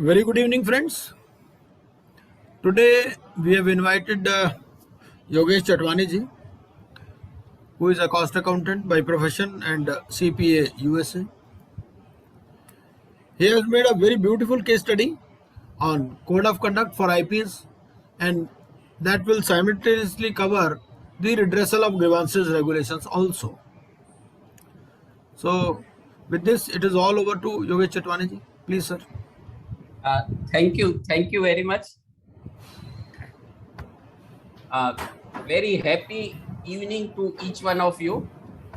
Very good evening, friends. Today we have invited Yogesh Chatwani ji, who is a cost accountant by profession and CPA USA. He has made a very beautiful case study on code of conduct for IPs, and that will simultaneously cover the redressal of grievances regulations also. So, with this, it is all over to Yogesh Chatwani ji. Please, sir. Uh, Thank you very much. Very happy evening to each one of you.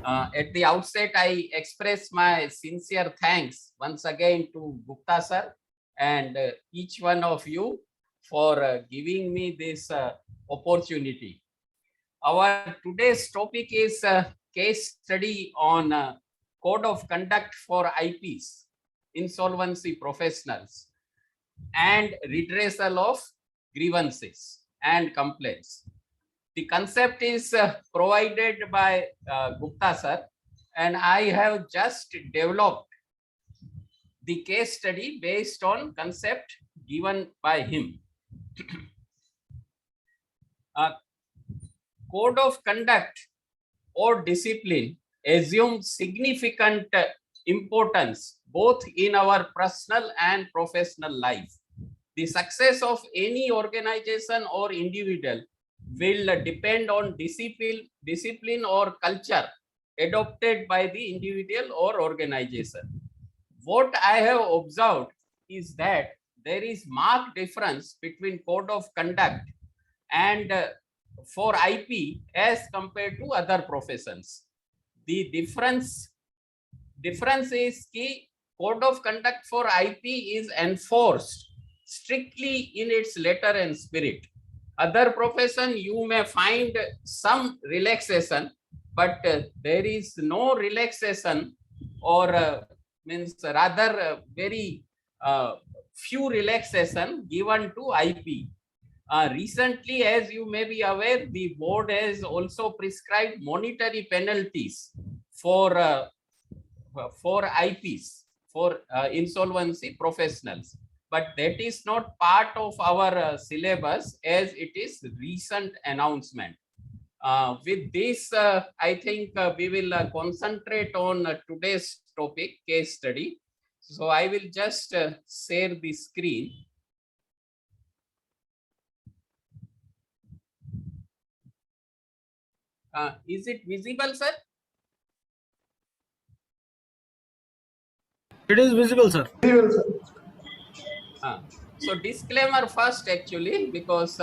At the outset, I express my sincere thanks once again to Gupta sir and each one of you for giving me this opportunity. Our today's topic is case study on code of conduct for IPs, insolvency professionals, and redressal of grievances and complaints. The concept is provided by Gupta sir, and I have just developed the case study based on concept given by him. Code of conduct or discipline assumes significant importance both in our personal and professional life. The success of any organization or individual will depend on discipline or culture adopted by the individual or organization. What I have observed is that there is marked difference between code of conduct and for IP as compared to other professions. The difference is key. Code of conduct for IP is enforced strictly in its letter and spirit. Other profession you may find some relaxation, but there is no relaxation, or means rather very few relaxation given to IP. Recently, as you may be aware, the board has also prescribed monetary penalties for IPs, for insolvency professionals. But that is not part of our syllabus, as it is recent announcement. With this, I think we will concentrate on today's topic, case study. So I will just share the screen. Is it visible, sir? It is visible, sir. So disclaimer first, actually, because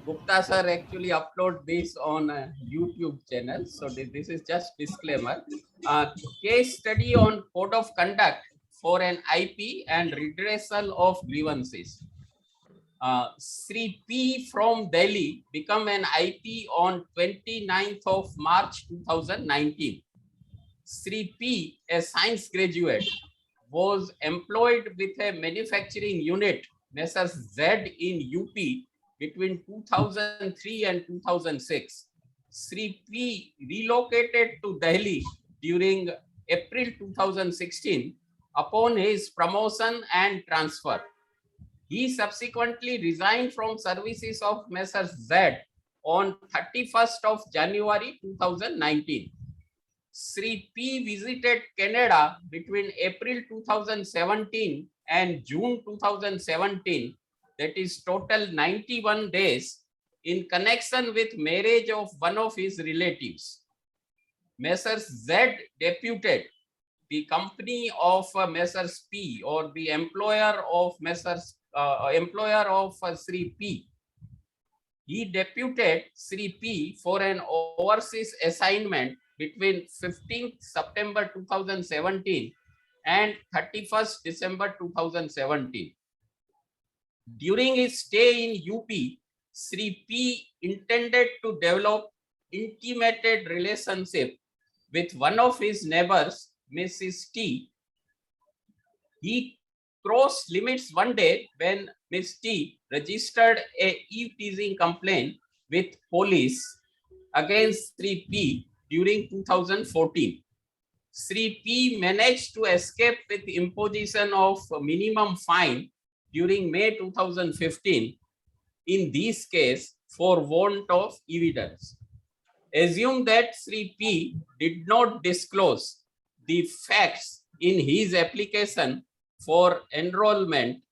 Gupta sir actually upload this on YouTube channel. So this is just disclaimer. Case study on code of conduct for an IP and redressal of grievances. Sri P from Delhi become an IP on 29th of March 2019. Sri P, a science graduate, was employed with a manufacturing unit, Messrs. Z in UP, between 2003 and 2006. Sri P relocated to Delhi during April 2016 upon his promotion and transfer. He subsequently resigned from services of Messrs. Z on 31st of January 2019. Sri P visited Canada between April 2017 and June 2017, that is total 91 days, in connection with marriage of one of his relatives. Messrs. Z deputed the company of Messrs. P, or the employer of Sri P. He deputed Sri P for an overseas assignment between 15th September 2017 and 31st December 2017. During his stay in UP, Sri P intended to develop intimate relationship with one of his neighbors, Mrs. T. He crossed limits one day when Ms. T registered a eve-teasing complaint with police against Sri P during 2014. Sri P managed to escape with imposition of minimum fine during May 2015 in this case for want of evidence. Assume that Sri P did not disclose the facts in his application for enrollment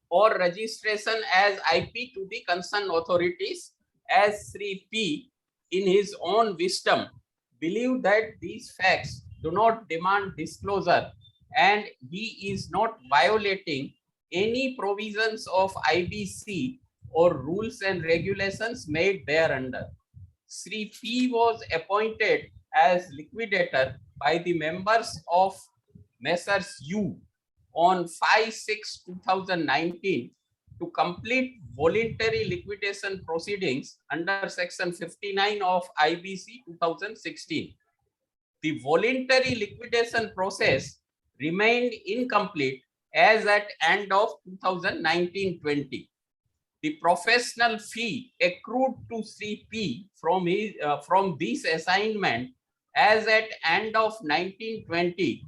or registration as IP to the concerned authorities, as Sri P in his own wisdom believed that these facts do not demand disclosure and he is not violating any provisions of IBC or rules and regulations made thereunder. Sri P was appointed as liquidator by the members of Messrs U on 5/6/2019 to complete voluntary liquidation proceedings under section 59 of IBC 2016. The voluntary liquidation process remained incomplete as at end of 2019-20. The professional fee accrued to Sri P from this assignment as at end of 1920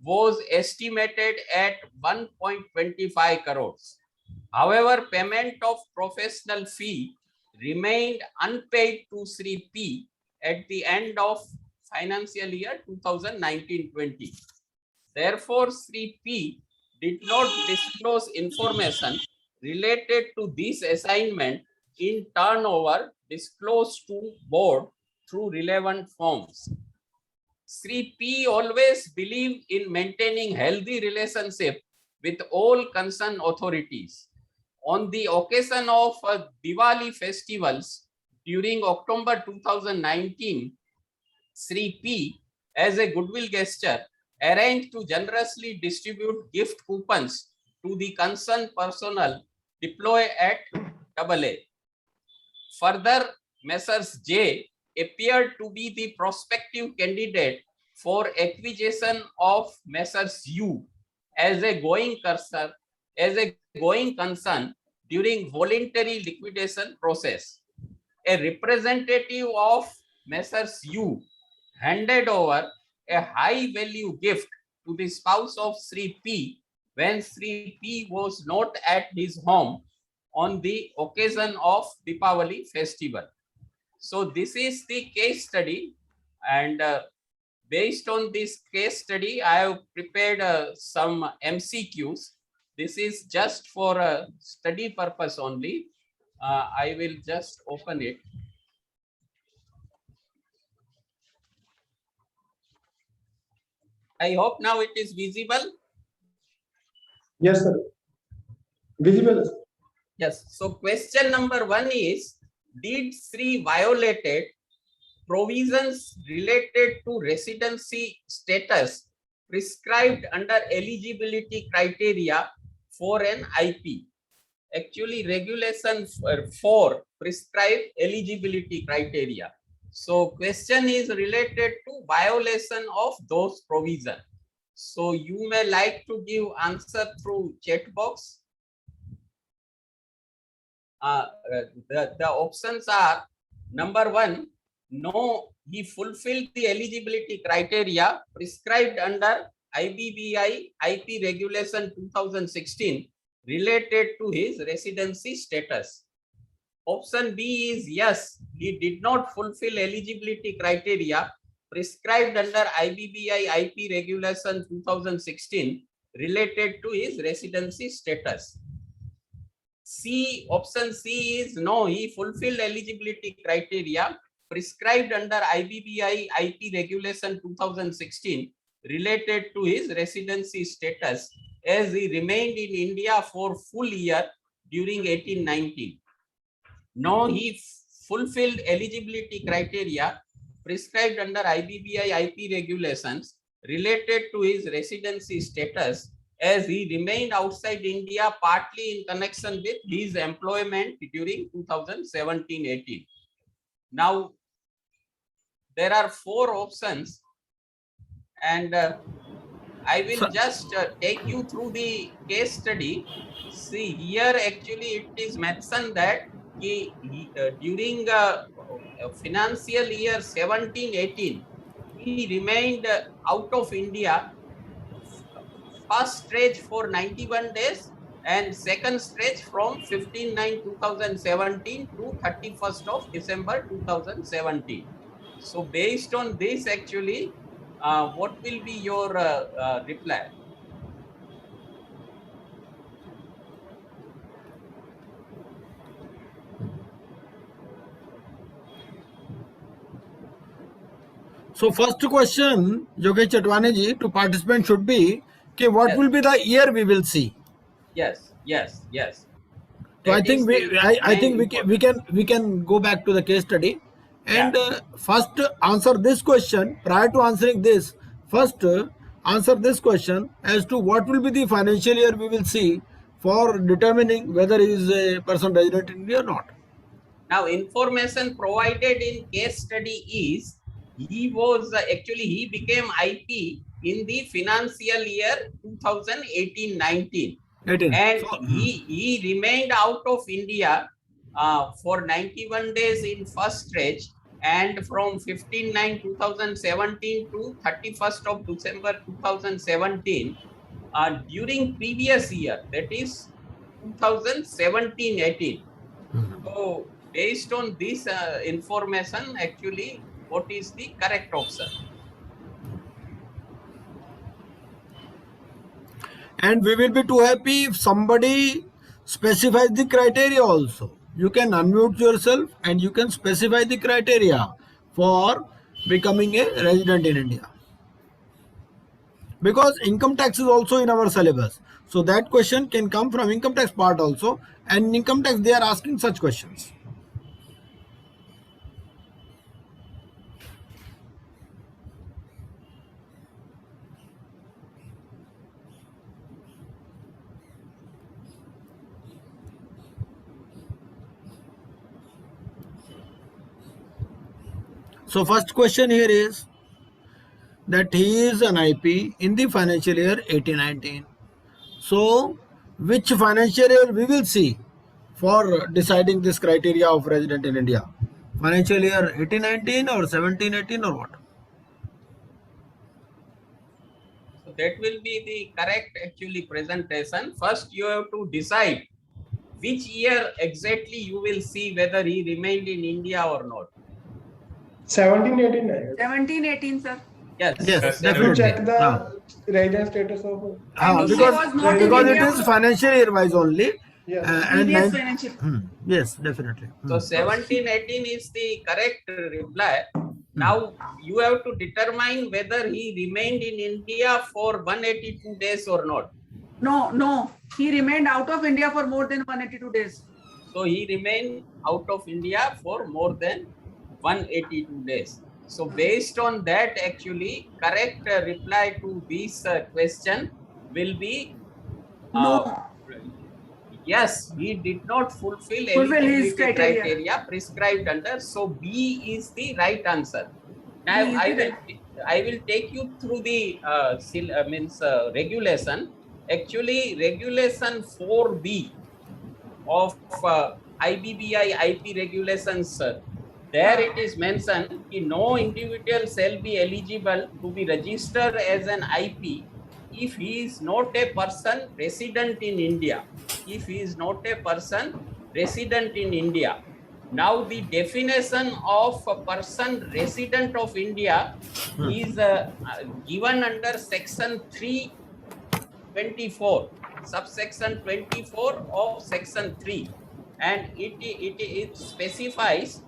was estimated at 1.25 crores. However, payment of professional fee remained unpaid to Sri P at the end of financial year 2019-20. Therefore, Sri P did not disclose information related to this assignment in turnover disclosed to board through relevant forms. Sri P always believed in maintaining healthy relationship with all concerned authorities. On the occasion of Diwali festivals during October 2019, Sri P, as a goodwill gesture, arranged to generously distribute gift coupons to the concerned personnel deployed at AA. Further, Messrs. J appeared to be the prospective candidate for acquisition of Messrs. U as a going concern during voluntary liquidation process. A representative of Messrs. U handed over a high value gift to the spouse of Sri P when Sri P was not at his home on the occasion of Deepavali festival. So this is the case study, and based on this case study, I have prepared some MCQs. This is just for a study purpose only. I will just open it. I hope now it is visible. Yes, sir. Visible. Yes. So question number 1 is, did Sri violated provisions related to residency status prescribed under eligibility criteria for an IP? Actually, regulation 4 prescribe eligibility criteria. So question is related to violation of those provisions. So you may like to give answer through chat box. The options are: number 1, no, he fulfilled the eligibility criteria prescribed under IBBI IP regulation 2016 related to his residency status. Option B is yes, he did not fulfill eligibility criteria prescribed under IBBI IP regulation 2016 related to his residency status. Option C is no, he fulfilled eligibility criteria prescribed under IBBI IP regulation 2016 related to his residency status as he remained in India for full year during 1819. No, he fulfilled eligibility criteria prescribed under IBBI IP regulations related to his residency status as he remained outside India partly in connection with his employment during 2017-18. Now, there are 4 options, and I will just take you through the case study. See, here actually it is mentioned that during financial year 17-18, he remained out of India first stretch for 91 days and second stretch from 15/9/2017 to 31st of December 2017. So based on this, actually, what will be your reply? So first question, Yogesh Chatwani ji, to participant should be, okay, what Yes. will be the year we will see? Yes, yes, yes. So I That think is we, the I main think important. we can go back to the case study and Yeah. first answer this question. Prior to answering this, first answer this question as to what will be the financial year we will see for determining whether he is a person resident in India or not. Now, information provided in case study is he was actually he became IP in the financial year 2018-19, 18. and So, he remained out of India for 91 days in first stretch, and from 15/9/2017 to 31st of December 2017, during previous year, that is 2017-18. So based on this information, actually, what is the correct option? and we will be too happy if somebody specifies the criteria also. You can unmute yourself and you can specify the criteria for becoming a resident in India. Because income tax is also in our syllabus. So that question can come from income tax part also. And in income tax they are asking such questions. So first question here is that he is an IP in the financial year 18-19. So which financial year we will see for deciding this criteria of resident in India? Financial year 18-19 or 17-18 or what? So that will be the correct actually presentation. First, you have to decide which year exactly you will see whether he remained in India or not. 1789. 1718, sir. Yes, Yes, To definitely. check the resident status of. And he Because was not in because it India is for financial year wise only. Yes. And previous financial. yes, definitely. So 1718 is the correct reply. Now you have to determine whether he remained in India for 182 days or not. No. He remained out of India for more than 182 days. So he remained out of India for more than 182 days. So based on that, actually, correct reply to this question will be No. yes, he did not fulfill Fulfill his eligibility criteria. criteria prescribed under. So B is the right answer. Now B is the I will take you through the regulation. Actually, regulation 4B of IBBI IP regulations, there it is mentioned that no individual shall be eligible to be registered as an IP if he is not a person resident in India. If he is not a person resident in India. Now the definition of a person resident of India is given under section 324, subsection 24 of section 3, and it specifies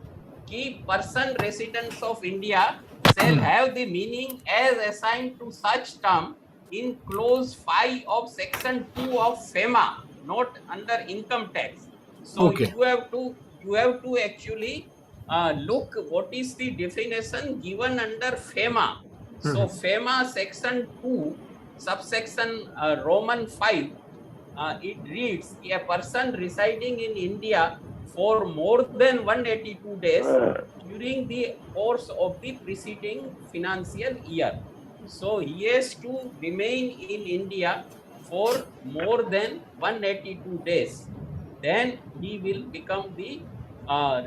key person residents of India shall have the meaning as assigned to such term in clause 5 of section 2 of FEMA, not under income tax. So Okay. you have to actually look what is the definition given under FEMA. So FEMA section 2 subsection Roman 5, it reads a person residing in India for more than 182 days during the course of the preceding financial year. So he has to remain in India for more than 182 days. Then he will become the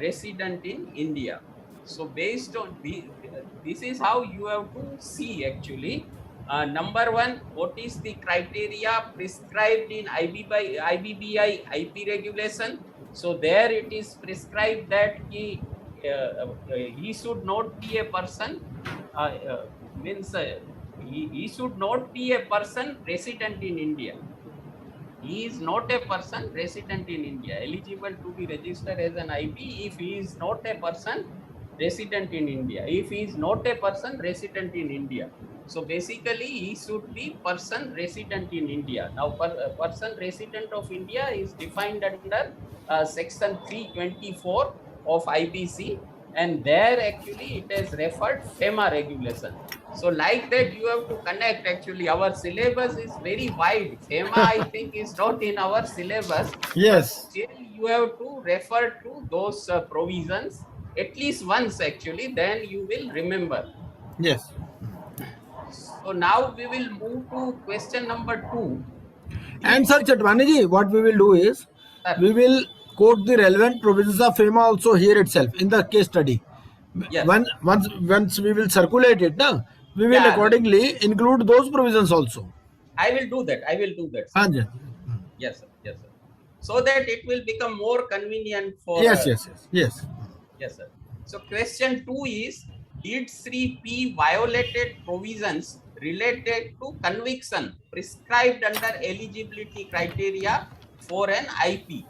resident in India. So based on this is how you have to see actually Number one, what is the criteria prescribed in IBBI IP regulation? So there it is prescribed that he should not be a person, means he should not be a person resident in India. He is not a person resident in India, eligible to be registered as an IP if he is not a person resident in India. If he is not a person resident in India. So basically, he should be person resident in India. Now, person resident of India is defined under section 324 of IBC, and there actually it is referred FEMA regulation. So like that, you have to connect. Actually, our syllabus is very wide. FEMA, I think, is not in our syllabus. Yes. Still, you have to refer to those provisions at least once, actually, then you will remember. Yes. So now we will move to question number 2. And Sir Chatwani ji, what we will do is, Sir. we will quote the relevant provisions of FEMA also here itself in the case study. Yes. Once we will circulate it, na, we will Yeah. accordingly include those provisions also. I will do that. I will do that. Sir. हाँ जी. Yes, sir. Yes, sir. So that it will become more convenient for. Yes. Yes, sir. So question 2 is, did Sri P violated provisions related to conviction prescribed under eligibility criteria for an IP?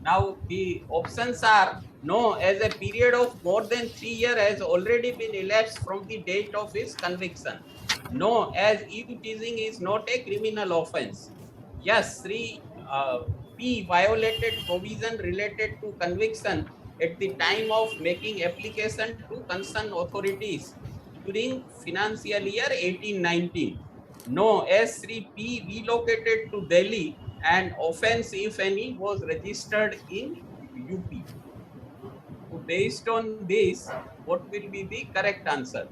Now the options are no, as a period of more than 3 years has already been elapsed from the date of his conviction. No, as eve teasing is not a criminal offense. Yes, Sri P violated provision related to conviction at the time of making application to concerned authorities during financial year 18-19. No, as Sri P relocated to Delhi, and offense, if any, was registered in UP. So based on this, what will be the correct answer?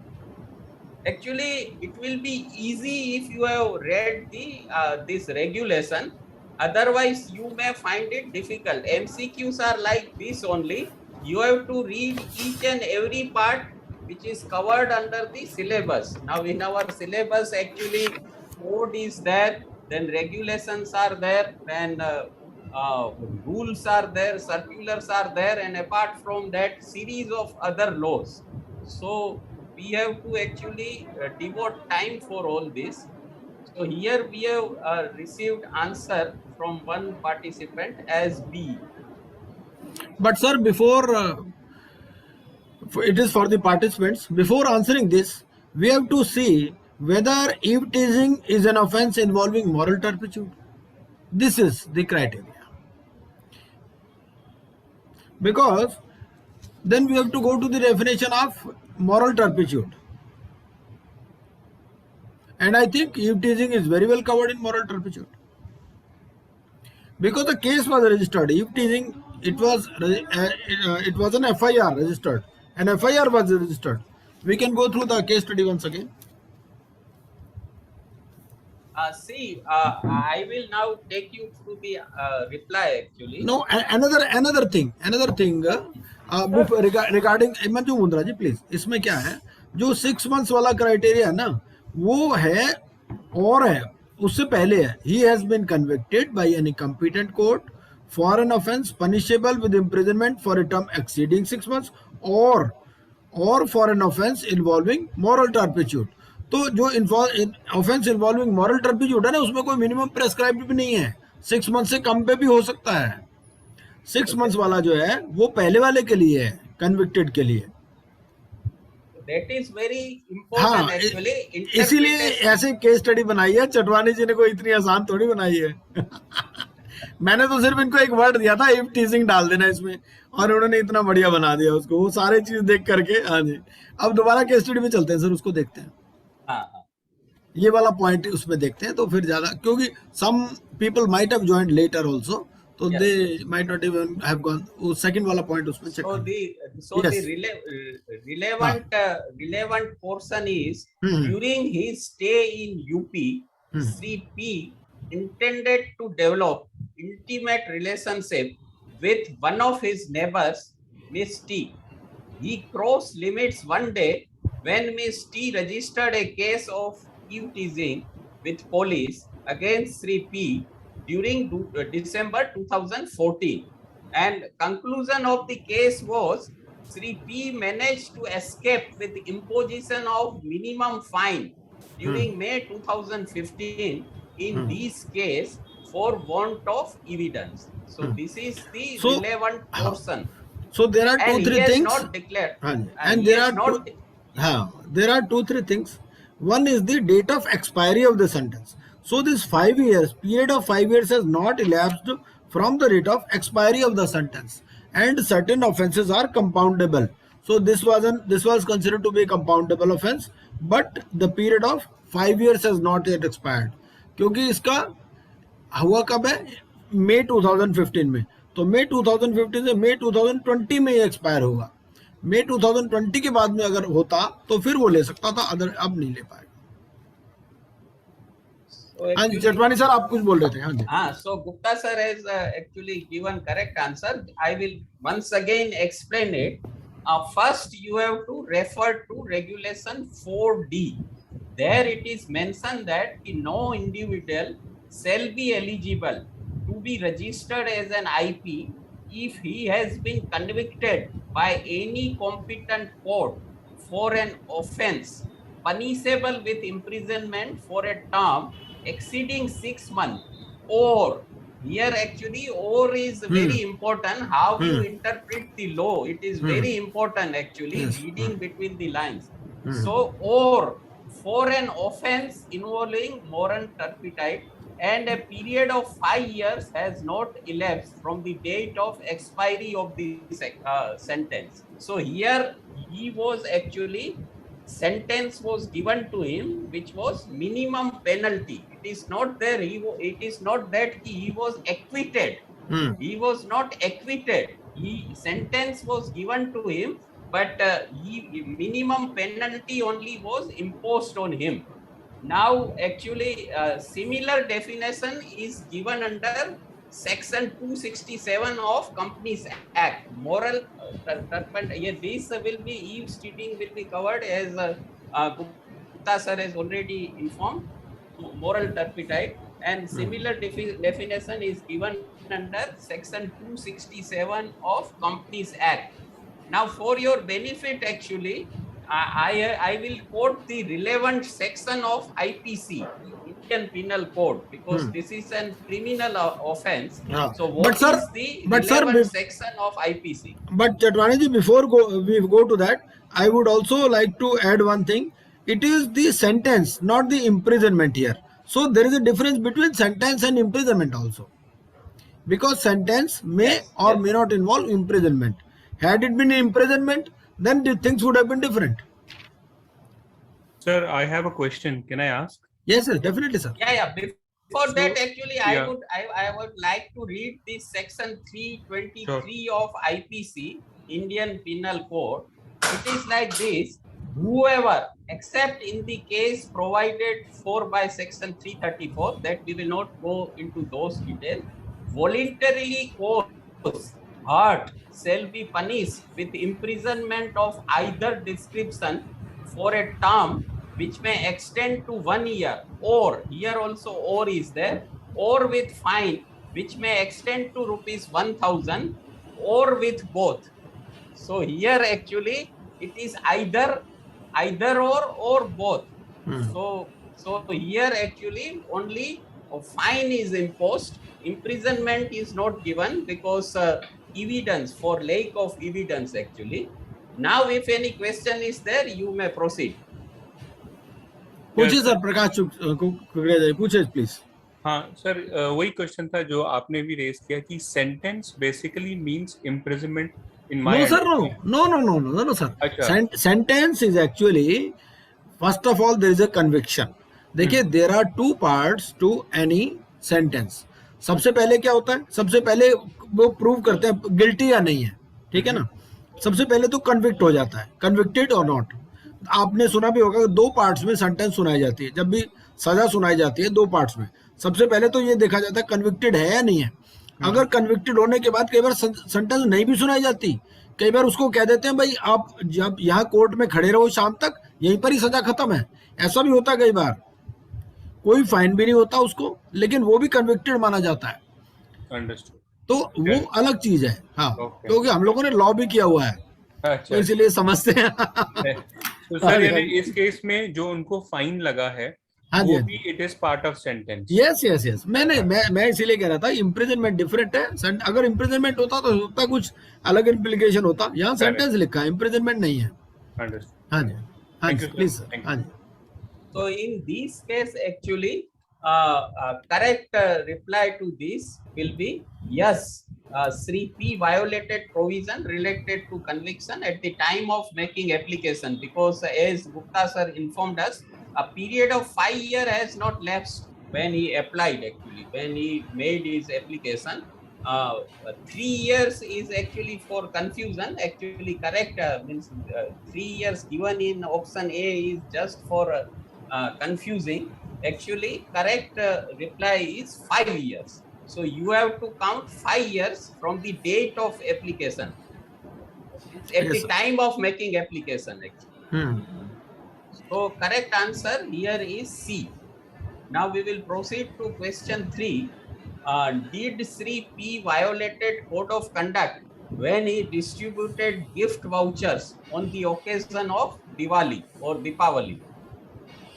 Actually, it will be easy if you have read the this regulation. Otherwise, you may find it difficult. MCQs are like this only. You have to read each and every part which is covered under the syllabus. Now, in our syllabus, actually, code is there, then regulations are there, then rules are there, circulars are there, and apart from that, series of other laws. So we have to actually devote time for all this. So here we have received answer from one participant as B. But sir, before it is for the participants, before answering this, we have to see whether eve teasing is an offense involving moral turpitude. This is the criteria. Because then we have to go to the definition of moral turpitude. And I think eve teasing is very well covered in moral turpitude. Because the case was registered, eve teasing, it was an FIR registered. An FIR was registered. We can go through the case study once again. I will now take you through the reply actually. No, another thing regarding Manju Mundra ji please, इसमें क्या है, जो 6 months वाला criteria है ना, वो है और है उससे पहले है, he has been convicted by any competent court for an offence punishable with imprisonment for a term exceeding 6 months or for an offence involving moral turpitude. तो जो ऑफेंस इन्वॉल्विंग मॉरल टर्पिट्यूड है ना, उसमें कोई मिनिमम प्रेस्क्राइब्ड भी नहीं है, 6 month से कम पे भी हो सकता है. 6 मंथ्स वाला जो है वो पहले वाले के लिए है, कन्विक्टेड के लिए. That is very important actually. इसीलिए ऐसे केस स्टडी बनाई है. चटवानी जी ने कोई इतनी आसान थोड़ी बनाई है. मैंने तो सिर्फ इनको एक वर्ड दिया था, इफ टीजिंग डाल देना इसमें, और उन्होंने इतना बढ़िया बना दिया उसको, वो सारे चीज देख करके. हाँ जी, अब दोबारा केस स्टडी में चलते हैं सर, उसको देखते हैं. ये वाला पॉइंट उसमें देखते हैं तो फिर ज्यादा, क्योंकि some people might have joined later also, तो they might not even have gone. वो सेकंड वाला पॉइंट उसमें चेक करें. The relevant portion is during his stay in UP, Sri P intended to develop intimate relationship with one of his neighbors, Miss T. He crossed limits one day when Miss T registered a case of eve-teasing with police against Sri P during December 2014. And conclusion of the case was Sri P managed to escape with imposition of minimum fine during May 2015 in this case for want of evidence. So this is the So, relevant portion. So there are And two, he three has things. not declared. And he there has are not two, there are two, three things. One is the date of expiry of the sentence. So this 5 years, period of 5 years has not elapsed from the date of expiry of the sentence, and certain offences are compoundable. So this was considered to be a compoundable offence, but the period of 5 years has not yet expired. क्योंकि इसका हुआ कब है, मई 2015 में, तो मई 2015 से मई 2020 में ये एक्सपायर होगा. मई 2020 के बाद में अगर होता तो फिर वो ले सकता था, अदर अब नहीं ले पाएगा. So हाँ जी चटवानी सर आप कुछ बोल रहे थे. हाँ जी. So Gupta sir has actually given correct answer. I will once again explain it. First, you have to refer to regulation 4D. There it is mentioned that no individual shall be eligible to be registered as an IP if he has been convicted by any competent court for an offence punishable with imprisonment for a term exceeding 6 months, or here actually or is very important how you interpret the law. It is very important actually. Yes. Reading between the lines. So or for an offence involving moral turpitude and a period of 5 years has not elapsed from the date of expiry of the sentence. So here he was actually, sentence was given to him which was minimum penalty. It is not there, it is not that he was acquitted. He was not acquitted. Sentence was given to him, but minimum penalty only was imposed on him. Now actually similar definition is given under section 267 of Companies Act. Moral turpitude. This will be eavesdropping will be covered as Gupta sir has already informed. Moral turpitude, and similar definition is given under section 267 of Companies Act. Now for your benefit actually, I will quote the relevant section of IPC, Indian Penal Code, because this is a criminal offence. So what is the relevant section of IPC? But Chatwani ji, before we go to that, I would also like to add one thing. It is the sentence, not the imprisonment here. So there is a difference between sentence and imprisonment also, because sentence may or may not involve imprisonment. Had it been imprisonment, then the things would have been different. Sir, I have a question. Can I ask? Yes, sir, definitely, sir. Yeah. Before that, actually, I would like to read this section 323 of IPC, Indian Penal Code. It is like this: whoever, except in the case provided for by section 334, that we will not go into those details, voluntarily cause hurt shall be punished with imprisonment of either description for a term which may extend to 1 year, or here also or is there, or with fine which may extend to ₹1,000, or with both. So here actually it is either or both. So here actually only a fine is imposed, imprisonment is not given because evidence, for lack of evidence actually. Now if any question is there, you may proceed. पूछिए sir, प्रकाश कुकड़े जी पूछिए please. हाँ sir, वही question था जो आपने भी raise किया कि sentence basically means imprisonment in my. No sir, no sir. Sentence is actually, first of all, there is a conviction. देखिए, there are two parts to any sentence. सबसे पहले क्या होता है, सबसे पहले वो प्रूव करते हैं गिल्टी या नहीं है, ठीक है ना. सबसे पहले तो कन्विक्ट हो जाता है, कन्विक्टेड और नॉट. आपने सुना भी होगा दो पार्ट्स में सेंटेंस सुनाई जाती है. जब भी सजा सुनाई जाती है दो पार्ट्स में, सबसे पहले तो ये देखा जाता है कन्विक्टेड है या नहीं है. अगर कन्विक्टेड होने के बाद कई बार सेंटेंस नहीं भी सुनाई जाती, कई बार उसको कह देते हैं भाई आप जब यहाँ कोर्ट में खड़े रहो शाम तक, यहीं पर ही सजा खत्म है. ऐसा भी होता है कई बार. कोई फाइन भी नहीं होता उसको, लेकिन वो भी कन्विक्टेड माना जाता है, अंडरस्टूड। तो वो अलग चीज है। हाँ, Okay. क्योंकि हम लोगों ने लॉ भी किया हुआ है, तो अच्छा, इसीलिए समझते हैं। तो हाँ सर जी, यानी इस केस में जो उनको फाइन लगा है हाँ जी, वो हाँ भी जी, it is part of sentence. Yes yes yes. मैं इसीलिए कह रहा था इम्प्रिजनमेंट डिफरेंट है। अगर इम्प्रिजनमेंट होता तो होता कुछ अलग इम्प्लीकेशन होता, यहाँ करेक्ट, सेंटेंस लिखा है, इम्प्रिजनमेंट नहीं है। अंडरस्टूड। हाँ जी, हाँ थैंक जी, you sir, please sir, thank हाँ यू। जी। So in this case, actually, correct reply to this will be yes. Sri P violated provision related to conviction at the time of making application, because as Gupta sir informed us, a period of 5 years has not lapsed when he applied. Actually, when he made his application, 3 years is actually for confusion. Actually, correct means 3 years given in option A is just for confusing. Actually, correct reply is 5 years. So you have to count 5 years from the date of application. It's at Yes, the sir. time of making application, actually. So correct answer here is C. Now we will proceed to question 3. Did Sri P violated code of conduct when he distributed gift vouchers on the occasion of Diwali or Deepavali?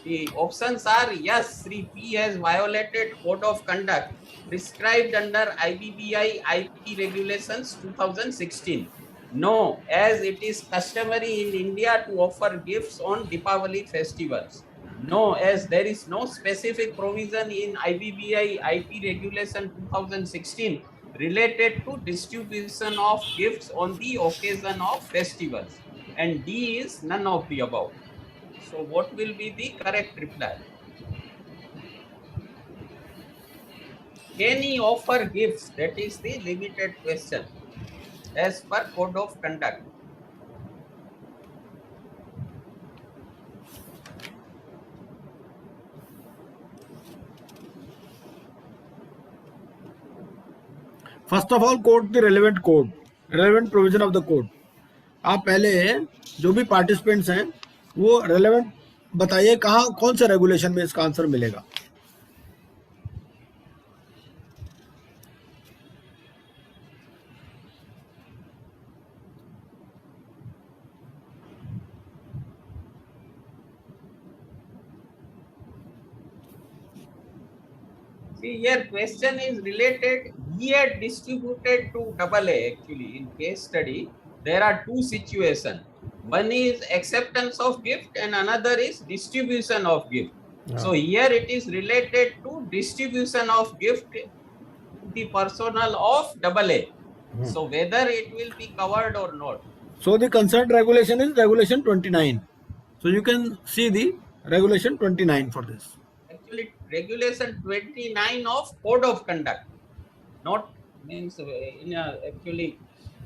The options are yes, Sri P has violated code of conduct prescribed under IBBI IP regulations 2016. No, as it is customary in India to offer gifts on Deepavali festivals. No, as there is no specific provision in IBBI IP regulation 2016 related to distribution of gifts on the occasion of festivals. And D is none of the above. So what will be the correct reply? Can he offer gifts? That is the limited question as per code of conduct. First of all code the relevant code, relevant provision of the code. आप पहले जो भी participants हैं वो relevant बताइए, कहाँ कौन से रेगुलेशन में इसका आंसर मिलेगा। See here, question is related. He had distributed to AA. Actually, in case study, there are two situations. One is acceptance of gift and another is distribution of gift. So here it is related to distribution of gift to the personnel of AA. So whether it will be covered or not. So the concerned regulation is regulation 29. So you can see the regulation 29 for this. Actually, regulation 29 of code of conduct, not means actually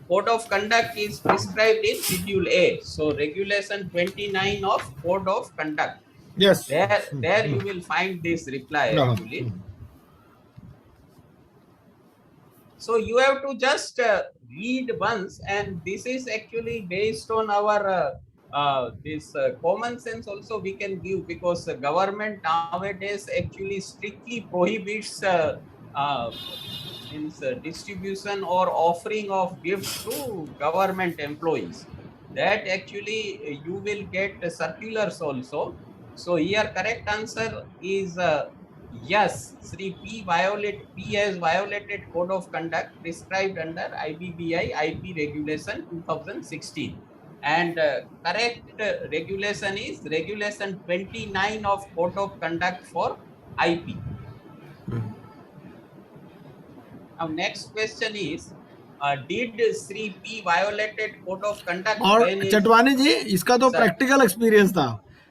code of conduct is prescribed in schedule A. So regulation 29 of code of conduct, Yes. there you will find this reply actually. So you have to just read once, and this is actually based on our this common sense also we can give, because the government nowadays actually strictly prohibits distribution or offering of gifts to government employees. That actually you will get circulars also. So here correct answer is yes, Sri P has violated code of conduct prescribed under IBBI IP regulation 2016, and correct regulation is regulation 29 of code of conduct for IP. Now next question is, did Sri P violated code of conduct और when is चटवानी जी, इसका तो Sir. Practical experience था।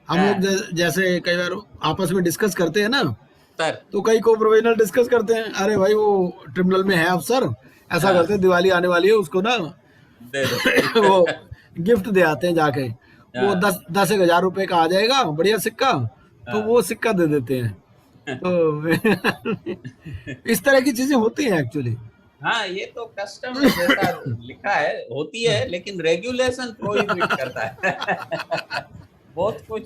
हम हाँ। लोग जैसे कई बार आपस में डिस्कस करते हैं ना, sir? तो कई को प्रोविजनल डिस्कस करते हैं, अरे भाई वो ट्रिब्यूनल में है अफसर, ऐसा हाँ। करते हैं, दिवाली आने वाली है, उसको ना दे दो। वो गिफ्ट दे आते हैं जाके, वो हाँ। 10,000 रुपए का आ जाएगा बढ़िया सिक्का, तो हाँ। वो सिक्का दे देते हैं। तो इस तरह की चीजें होती हैं एक्चुअली। हाँ, ये तो कस्टम जैसा लिखा है, होती है, लेकिन रेगुलेशन प्रोहिबिट करता है। बहुत कुछ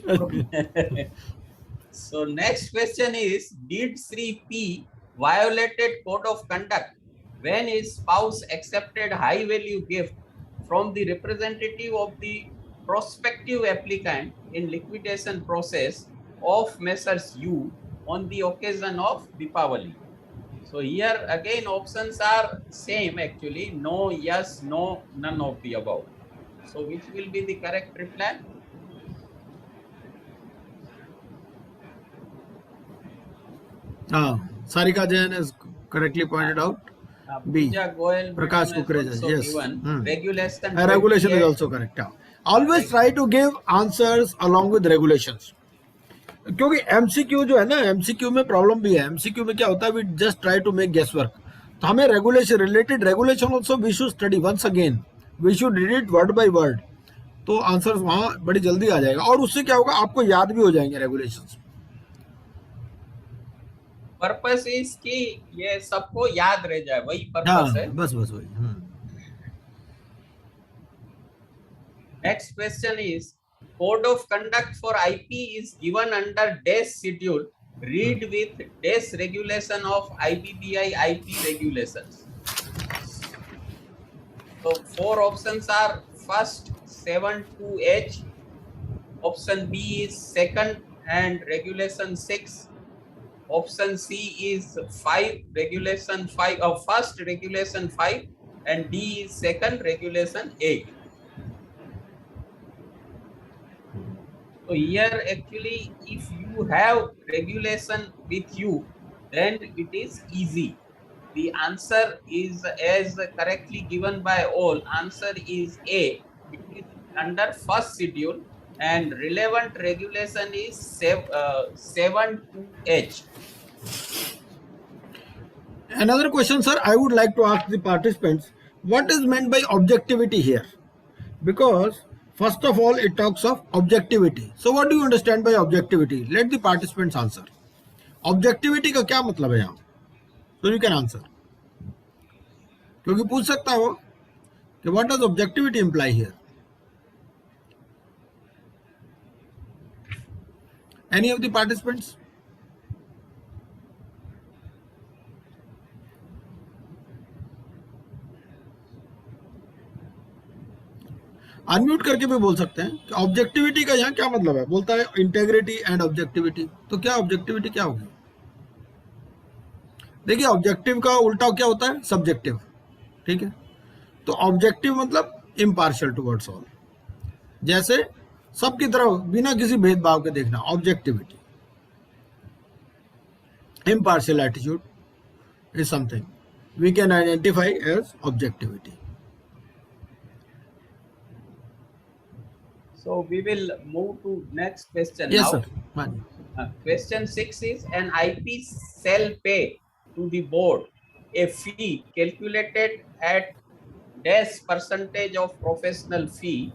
So next question is, did Sri P violated code of conduct when his spouse accepted high value gift from the representative of the prospective applicant in liquidation process of Messrs. U on the occasion of Deepavali? So here again options are same actually, no, yes, no, none of the above. So which will be the correct reply? Sarika Jain is correctly pointed out. B. Pooja Goel Prakash madam has Kukreja, also yes. given regulation. Regulation is 28. also correct. Always try to give answers along with regulations. क्योंकि MCQ जो है ना, MCQ में problem भी है. MCQ में क्या होता है, we just try to make guess work. तो हमें regulation, related regulation also we should study once again, we should read it word by word. तो आंसर वहां बड़ी जल्दी आ जाएगा और उससे क्या होगा, आपको याद भी हो जाएंगे रेगुलेशंस. पर्पस इज कि ये सबको याद रह जाए, वही पर्पस हाँ, है. बस वही. Next question is, code of conduct for IP is given under dash schedule. Read with dash regulation of IBBI IP regulations. So 4 options are: first 72H, option B is second and regulation 6, option C is 5 regulation 5 or first regulation 5, and D is second regulation 8. So here actually if you have regulation with you, then it is easy. The answer is as correctly given by all. Answer is A. It is under first schedule and relevant regulation is 72H. Another question, sir, I would like to ask the participants, what is meant by objectivity here? Because first of all, it talks of objectivity. So what do you understand by objectivity? Let the participants answer. Objectivity का क्या मतलब है यहाँ? So you can answer. क्योंकि पूछ सकता हो कि what does objectivity imply here? Any of the participants? Unmute करके भी बोल सकते हैं कि ऑब्जेक्टिविटी का यहाँ क्या मतलब है. बोलता है इंटेग्रिटी एंड ऑब्जेक्टिविटी. तो क्या ऑब्जेक्टिविटी क्या होगी? देखिए, ऑब्जेक्टिव का उल्टा क्या होता है? सब्जेक्टिव. ठीक है, तो ऑब्जेक्टिव मतलब इम्पार्शियल टुवर्ड्स ऑल, जैसे सबकी तरफ बिना किसी भेदभाव के देखना, objectivity. Impartial attitude is something we can identify as objectivity. So we will move to next question Yes, now. sir. Question 6 is, an IP shall pay to the board a fee calculated at dash percentage of professional fee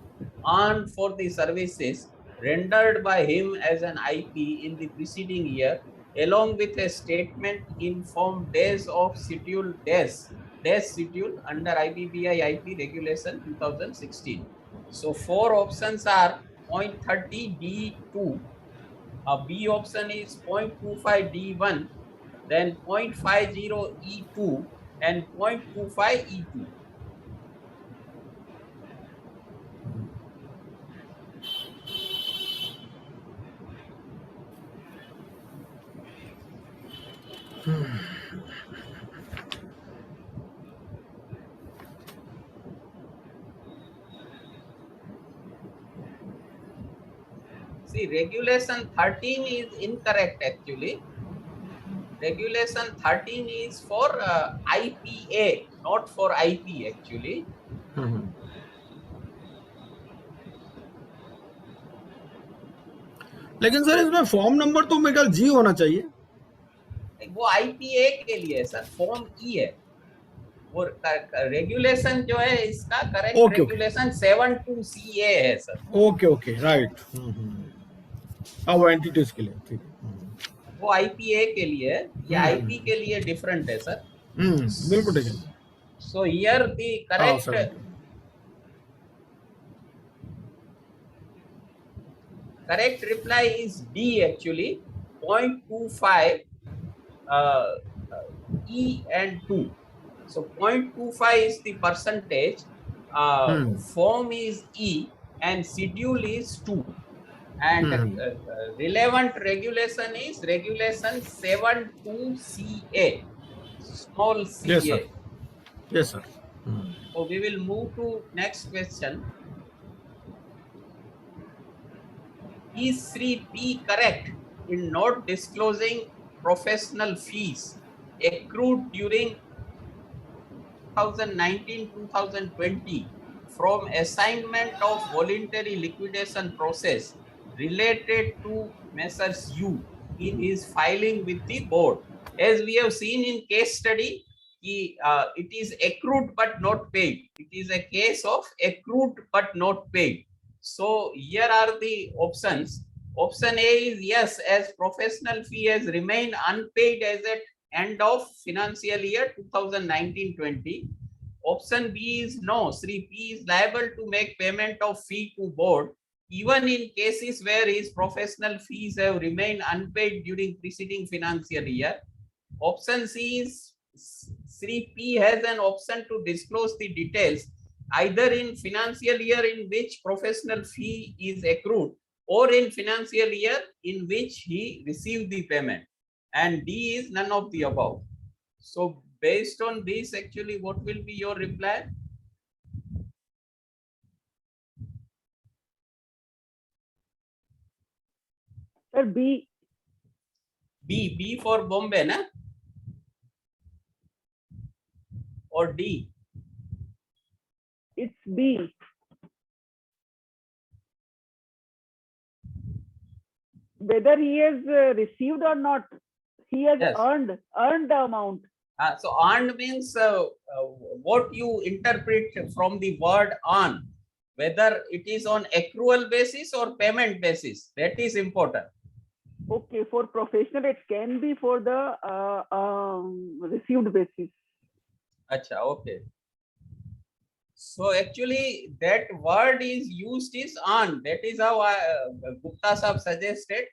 earned for the services rendered by him as an IP in the preceding year, along with a statement in form dash of schedule dash schedule under IBBI IP regulation 2016. So 4 options are 0.30 D2, B option is 0.25 D1, then 0.50 E2 and 0.25 E2. See, regulation 13 is incorrect actually. Regulation 13 is for IPA, not for IP actually. लेकिन sir इसमें form number तो मेरे ख्याल जी होना चाहिए. वो IPA के लिए है सर, फॉर्म ई है. और रेगुलेशन जो है इसका करेक्ट रेगुलेशन 72CA है सर. Okay right. अब एंटिटीज के लिए ठीक है. वो IPA के लिए है, ये IP के लिए डिफरेंट है सर. बिल्कुल ठीक है. So here the correct reply is D actually. 0.25 E and 2. So 0.25 is the percentage, form is E and schedule is 2. And relevant regulation is regulation 72CA, small CA. Yes, sir. Yes, sir. So we will move to next question. Is Sri P correct in not disclosing professional fees accrued during 2019-2020 from assignment of voluntary liquidation process related to Messrs. U in his filing with the board? As we have seen in case study, it is accrued but not paid. It is a case of accrued but not paid. So here are the options. Option A is yes, as professional fee has remained unpaid as at end of financial year 2019-20. Option B is no, Sri P is liable to make payment of fee to board even in cases where his professional fees have remained unpaid during preceding financial year. Option C is Sri P has an option to disclose the details either in financial year in which professional fee is accrued or in financial year in which he received the payment. And D is none of the above. So based on this, actually, what will be your reply? Sir, B. B for Bombay, na? Or D? It's B. Whether he has received or not, he has Yes. earned the amount. So earned means what you interpret from the word earn, whether it is on accrual basis or payment basis, that is important. Okay, for professional, it can be for the received basis. Acha, okay. So actually that word is used is earned. That is how Gupta Sahab suggested,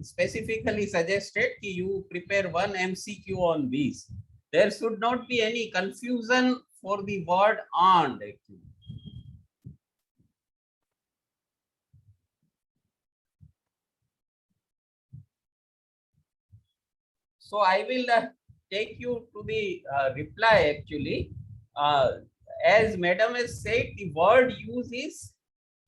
specifically suggested you prepare one MCQ on these. There should not be any confusion for the word earned actually. So I will take you to the reply actually. As madam has said, the word use is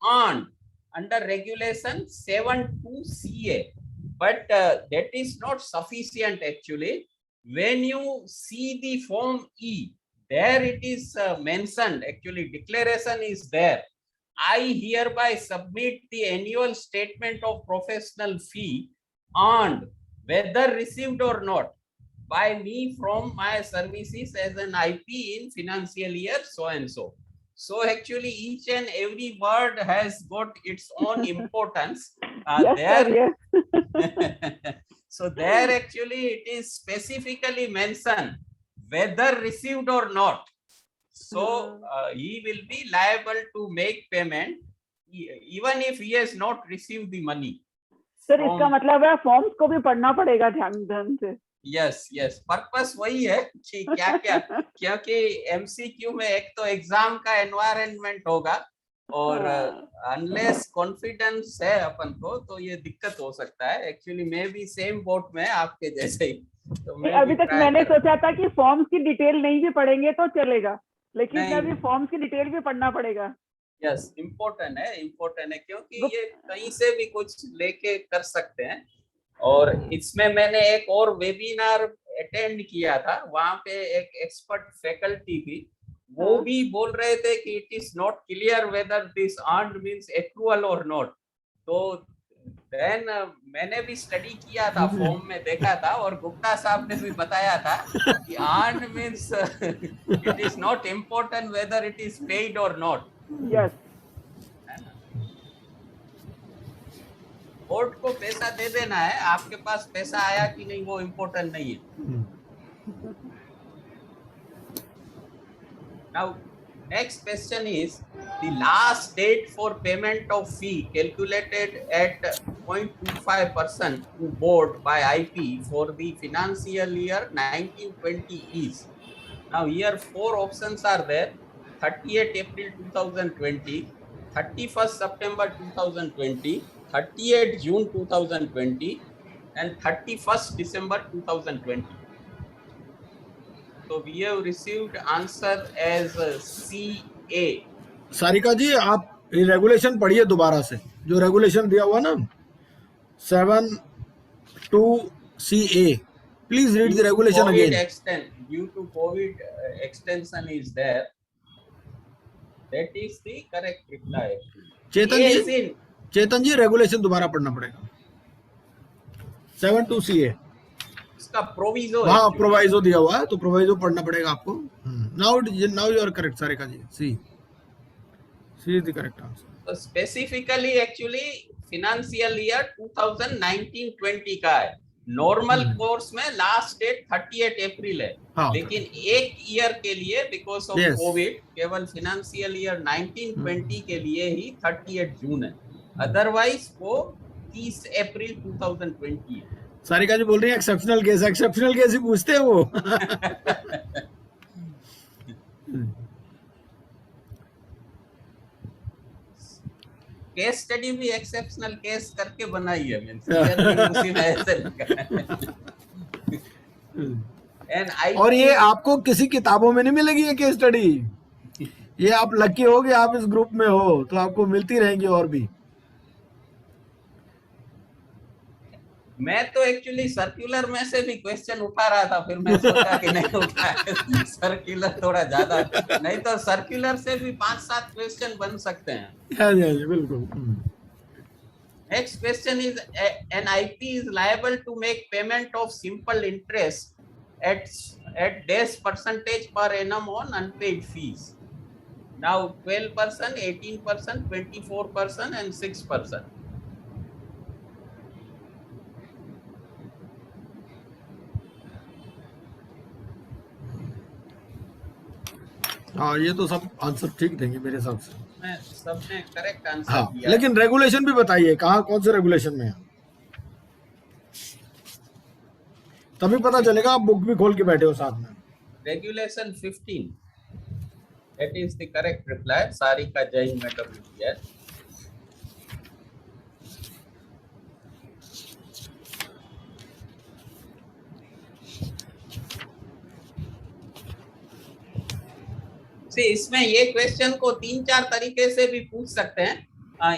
earned under regulation 72CA, but that is not sufficient actually. When you see the form E, there it is mentioned, actually declaration is there. I hereby submit the annual statement of professional fee earned, whether received or not, by me from my services as an IP in financial year so and so. So actually each and every word has got its own importance. Yes, sir, yes. So there actually it is specifically mentioned whether received or not. So he will be liable to make payment even if he has not received the money. Sir इसका मतलब है forms को भी पढ़ना पड़ेगा ध्यान से. Yes purpose वही है कि क्या क्या क्योंकि एमसीक्यू में एक तो एग्जाम का एनवायरनमेंट होगा और अनलेस कॉन्फिडेंस है अपन को तो ये दिक्कत हो सकता है. एक्चुअली मैं भी सेम बोट में आपके जैसे ही. तो मैं अभी तक मैंने सोचा था कि फॉर्म्स की डिटेल नहीं भी पढ़ेंगे तो चलेगा, लेकिन अभी फॉर्म्स की डिटेल भी पढ़ना पड़ेगा. यस इम्पोर्टेंट है क्योंकि ये कहीं से भी कुछ लेके कर सकते हैं. और इसमें मैंने एक और वेबिनार अटेंड किया था, वहां पे एक एक्सपर्ट फैकल्टी थी, वो भी बोल रहे थे कि it is not clear whether this earned means accrual और नॉट. तो देन मैंने भी स्टडी किया था, फॉर्म में देखा था और गुप्ता साहब ने भी बताया था कि earned means it is not important whether it is paid और नॉट. यस, बोर्ड को पैसा दे देना है, आपके पास पैसा आया कि नहीं वो इम्पोर्टेंट नहीं है. Now next question is the last date for payment of fee calculated at 0.25% to board by IP for the financial year 1920 is. Now here 4 options are there: 30th April 2020, 31st September 2020, 30th June 2020, and 31st December 2020. So we have received answer as CA. Sarika जी आप ये regulation पढ़िए दोबारा से, जो regulation दिया हुआ ना 7(2)(CA, please read the regulation COVID again. due to COVID extension is there. That is the correct reply. Chetan A is ji, in. Chetan ji regulation दोबारा पढ़ना पड़ेगा. 7(2)(CA, इसका प्रोविजो हाँ प्रोवाइजो दिया हुआ है, तो प्रोवाइजो पढ़ना पड़ेगा आपको. Now you are correct Sarika ji. C is the correct answer. तो स्पेसिफिकली एक्चुअली फिनेंशियल ईयर 2019-20 का है. नॉर्मल कोर्स में लास्ट डेट 30th अप्रैल है. हाँ, लेकिन एक ईयर के लिए बिकॉज ऑफ Yes. कोविड केवल फिनेंशियल ईयर 1920 के लिए ही 30th जून है. अदरवाइज वो 30 अप्रैल 2020 है. सारिका जी बोल रही है एक्सेप्शनल केस, एक्सेप्शनल केस ही पूछते हैं वो. केस स्टडी भी एक्सेप्शनल केस करके बनाई है. मींस उसी में ऐसे लिखा है. And I और ये आपको किसी किताबों में नहीं मिलेगी ये केस स्टडी. ये आप लकी हो कि आप इस ग्रुप में हो, तो आपको मिलती रहेंगी और भी. मैं तो एक्चुअली सर्कुलर में से भी क्वेश्चन उठा रहा था, फिर मैं सोचा कि नहीं उठाए. सर्कुलर थोड़ा ज्यादा, नहीं तो सर्कुलर से भी 5-7 क्वेश्चन बन सकते हैं. हाँ जी बिल्कुल. Next question is, an IP is liable to make payment of simple interest at dash percentage per annum on unpaid fees. Now 12%, 18%, 24%, and 6%. हाँ ये तो सब आंसर ठीक देंगे मेरे हिसाब से. मैं सबने करेक्ट आंसर हाँ दिया. लेकिन रेगुलेशन भी बताइए कहाँ कौन से रेगुलेशन में है, तभी पता चलेगा. आप बुक भी खोल के बैठे हो साथ में. Regulation 15. That is the correct reply. Sarika Jain Madam. Yes. इसमें ये क्वेश्चन को 3-4 तरीके से भी पूछ सकते हैं.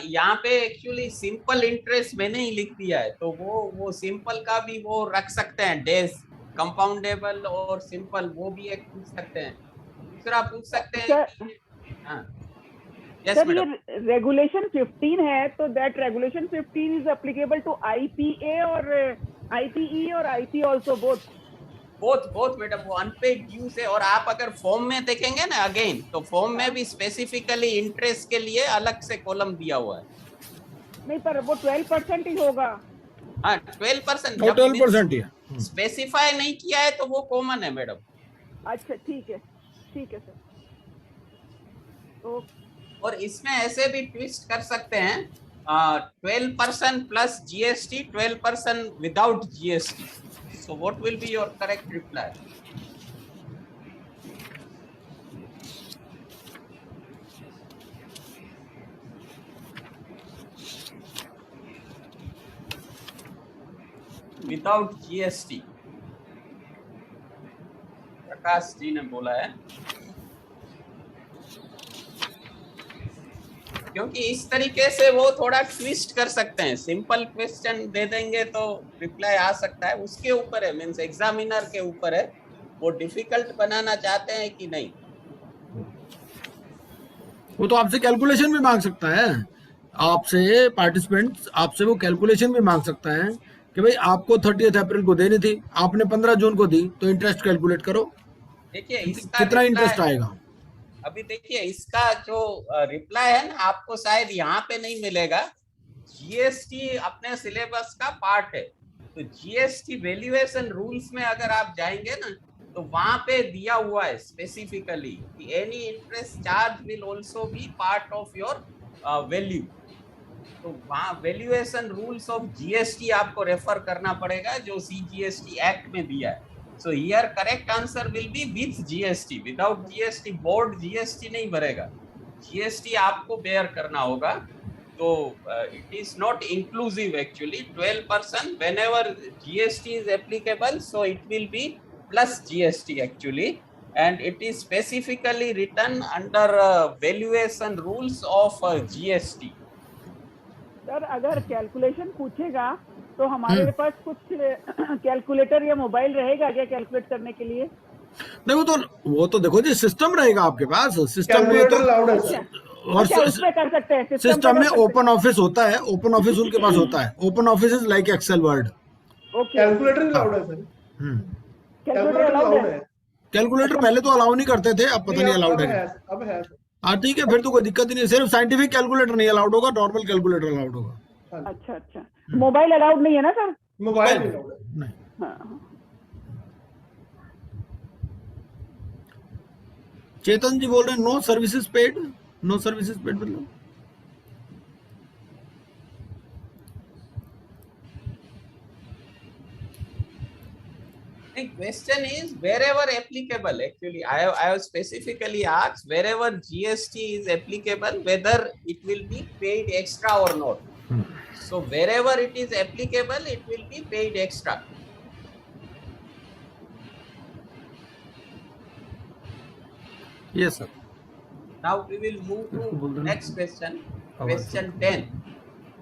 यहाँ पे एक्चुअली सिंपल इंटरेस्ट मैंने ही लिख दिया है, तो वो सिंपल का भी वो रख सकते हैं. डेज कंपाउंडेबल और सिंपल वो भी एक पूछ सकते हैं. दूसरा पूछ सकते हैं. हाँ सर ये रेगुलेशन 15 है, तो that regulation 15 is applicable to IPA और IPE और IP आल्सो बोथ मैडम. वो अनपेड ड्यूज है. और आप अगर फॉर्म में देखेंगे ना अगेन, तो फॉर्म में भी स्पेसिफिकली इंटरेस्ट के लिए अलग से कॉलम दिया हुआ है. नहीं पर वो 12% ही होगा. हाँ 12%. 12% ही है. स्पेसिफाई नहीं किया है तो वो कॉमन है मैडम. अच्छा ठीक है सर. तो और इसमें ऐसे भी ट्विस्ट कर सकते हैं. 12% plus GST, 12% without GST. So what will be your correct reply? Without GST. Prakash ji ने बोला है. क्योंकि इस तरीके से वो थोड़ा ट्विस्ट कर सकते हैं. सिंपल क्वेश्चन दे देंगे तो रिप्लाई आ सकता है. उसके ऊपर है, मीन्स एग्जामिनर के ऊपर है, वो डिफिकल्ट बनाना चाहते हैं कि नहीं. वो तो आपसे कैलकुलेशन भी मांग सकता है. आपसे पार्टिसिपेंट आपसे वो कैलकुलेशन भी मांग सकता है कि भाई आपको 30 अप्रैल को देनी थी, आपने 15 जून को दी, तो इंटरेस्ट कैलकुलेट करो. देखिए कितना इंटरेस्ट आएगा. अभी देखिए इसका जो रिप्लाई है ना, आपको शायद यहाँ पे नहीं मिलेगा. GST अपने सिलेबस का पार्ट है. तो GST वैल्यूएशन रूल्स में अगर आप जाएंगे ना, तो वहां पे दिया हुआ है स्पेसिफिकली कि any interest charge will also be part of your value. तो वहां वैल्यूएशन रूल्स ऑफ जीएसटी आपको रेफर करना पड़ेगा जो सीजीएसटी एक्ट में दिया है। So here correct answer will be with GST. Without GST board GST नहीं भरेगा, जीएसटी आपको बेयर करना होगा। तो it is not inclusive actually 12% whenever GST is applicable, so it will be plus GST actually, and it is specifically written under valuation rules of GST. Sir अगर calculation पूछेगा तो हमारे पास कुछ कैलकुलेटर या मोबाइल रहेगा क्या कैलकुलेट करने के लिए? नहीं, वो तो देखो जी, सिस्टम रहेगा आपके पास, सिस्टम में कैलकुलेटर तो अलाउड है सर। और अच्छा, उसमें कर सकते हैं सिस्टम में ओपन ऑफिस होता है, ओपन ऑफिस उनके पास होता है, Open Office is like Excel Word. Okay, calculator allowed है सर। कैलकुलेटर अलाउड है। कैलकुलेटर पहले तो अलाउ नहीं करते थे, अब पता नहीं अलाउड है। अब है सर। हाँ ठीक है, फिर तो कोई दिक्कत ही नहीं, सिर्फ साइंटिफिक कैलकुलेटर नहीं अलाउड होगा, नॉर्मल कैलकुलेटर अलाउड होगा। अच्छा अच्छा, मोबाइल अलाउड नहीं है ना सर? मोबाइल अलाउड है। नहीं। हाँ। चेतन जी बोल रहे हैं no services paid, no services paid मतलब The question is wherever applicable. Actually, I have specifically asked wherever GST is applicable, whether it will be paid extra or not. So wherever it is applicable, it will be paid extra. yes sir। Now we will move to next question. Question 10.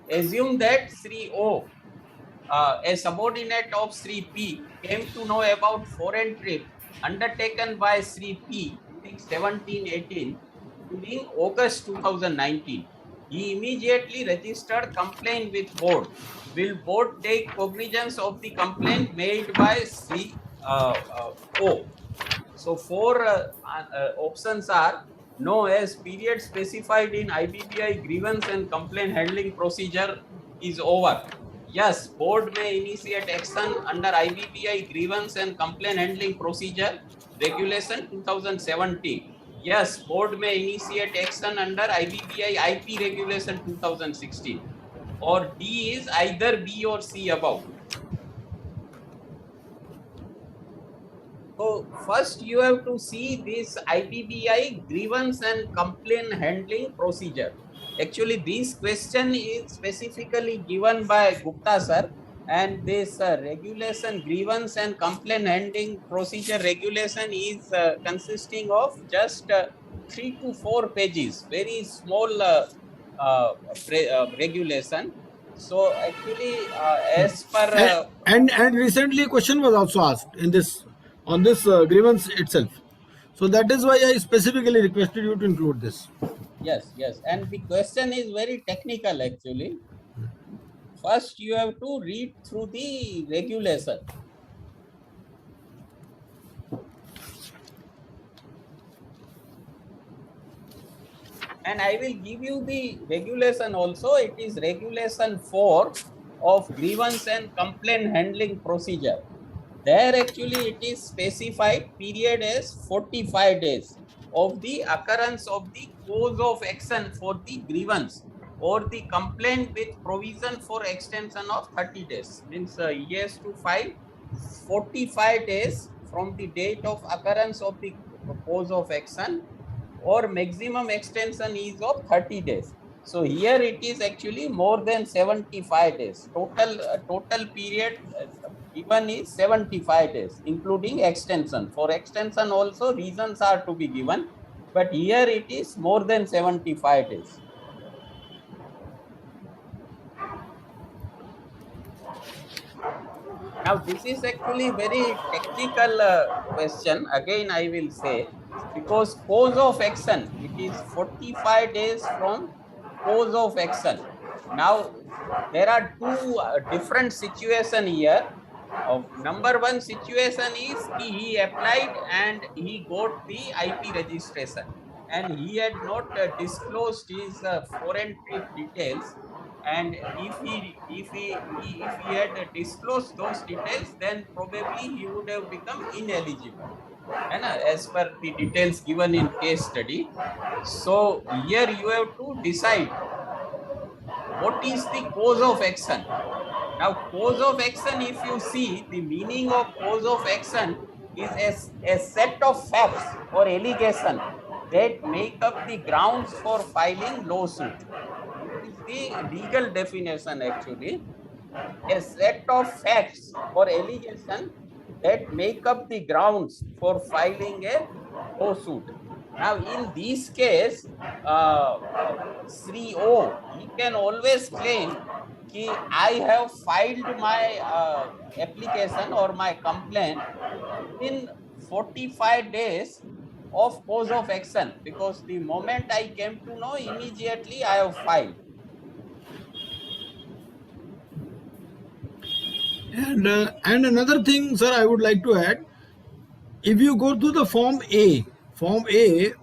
Assume that Sri O, a subordinate of Sri P, came to know about foreign trip undertaken by Sri P during 1718 during August 2019. He immediately registered complaint with board. Will board take cognizance of the complaint made by Sri O? So four options are: no, as period specified in IBPI grievance and complaint handling procedure is over. Yes, board may initiate action under IBPI grievance and complaint handling procedure regulation 2017. Yes, board may initiate action under IBPI IP regulation 2016. Or D is either B or C above. So first you have to see this IBPI grievance and complaint handling procedure. Actually, this question is specifically given by Gupta sir, and this regulation grievance and complaint handling procedure regulation is consisting of just 3 to 4 pages, very small regulation. So actually, as per and recently a question was also asked in this on this grievance itself, so that is why I specifically requested you to include this. Yes, and the question is very technical actually. First, you have to read through the regulation. And I will give you the regulation also. It is regulation 4 of grievance and complaint handling procedure. There actually it is specified period as 45 days of the occurrence of the cause of action for the grievance or the complaint with provision for extension of 30 days. Means he has to file 45 days from the date of occurrence of the cause of action, or maximum extension is of 30 days. So here it is actually more than 75 days. Total period given is 75 days, including extension. For extension also reasons are to be given, but here it is more than 75 days. Now this is actually very technical question. Again I will say, because cause of action, it is 45 days from cause of action. Now there are two different situations here. Number one situation is he applied and he got the IP registration, and he had not disclosed his foreign trip details, and if he had disclosed those details, then probably he would have become ineligible, and as per the details given in case study. So here you have to decide what is the cause of action. Now, cause of action, if you see, the meaning of cause of action is a set of facts or allegation that make up the grounds for filing lawsuit. This is the legal definition actually. A set of facts or allegation that make up the grounds for filing a lawsuit. Now, in this case, Sri O, he can always claim कि I have filed my application or my complaint in 45 days of cause of action, because the moment I came to know, immediately I have filed. And another thing, sir, I would like to add, if you go to the Form A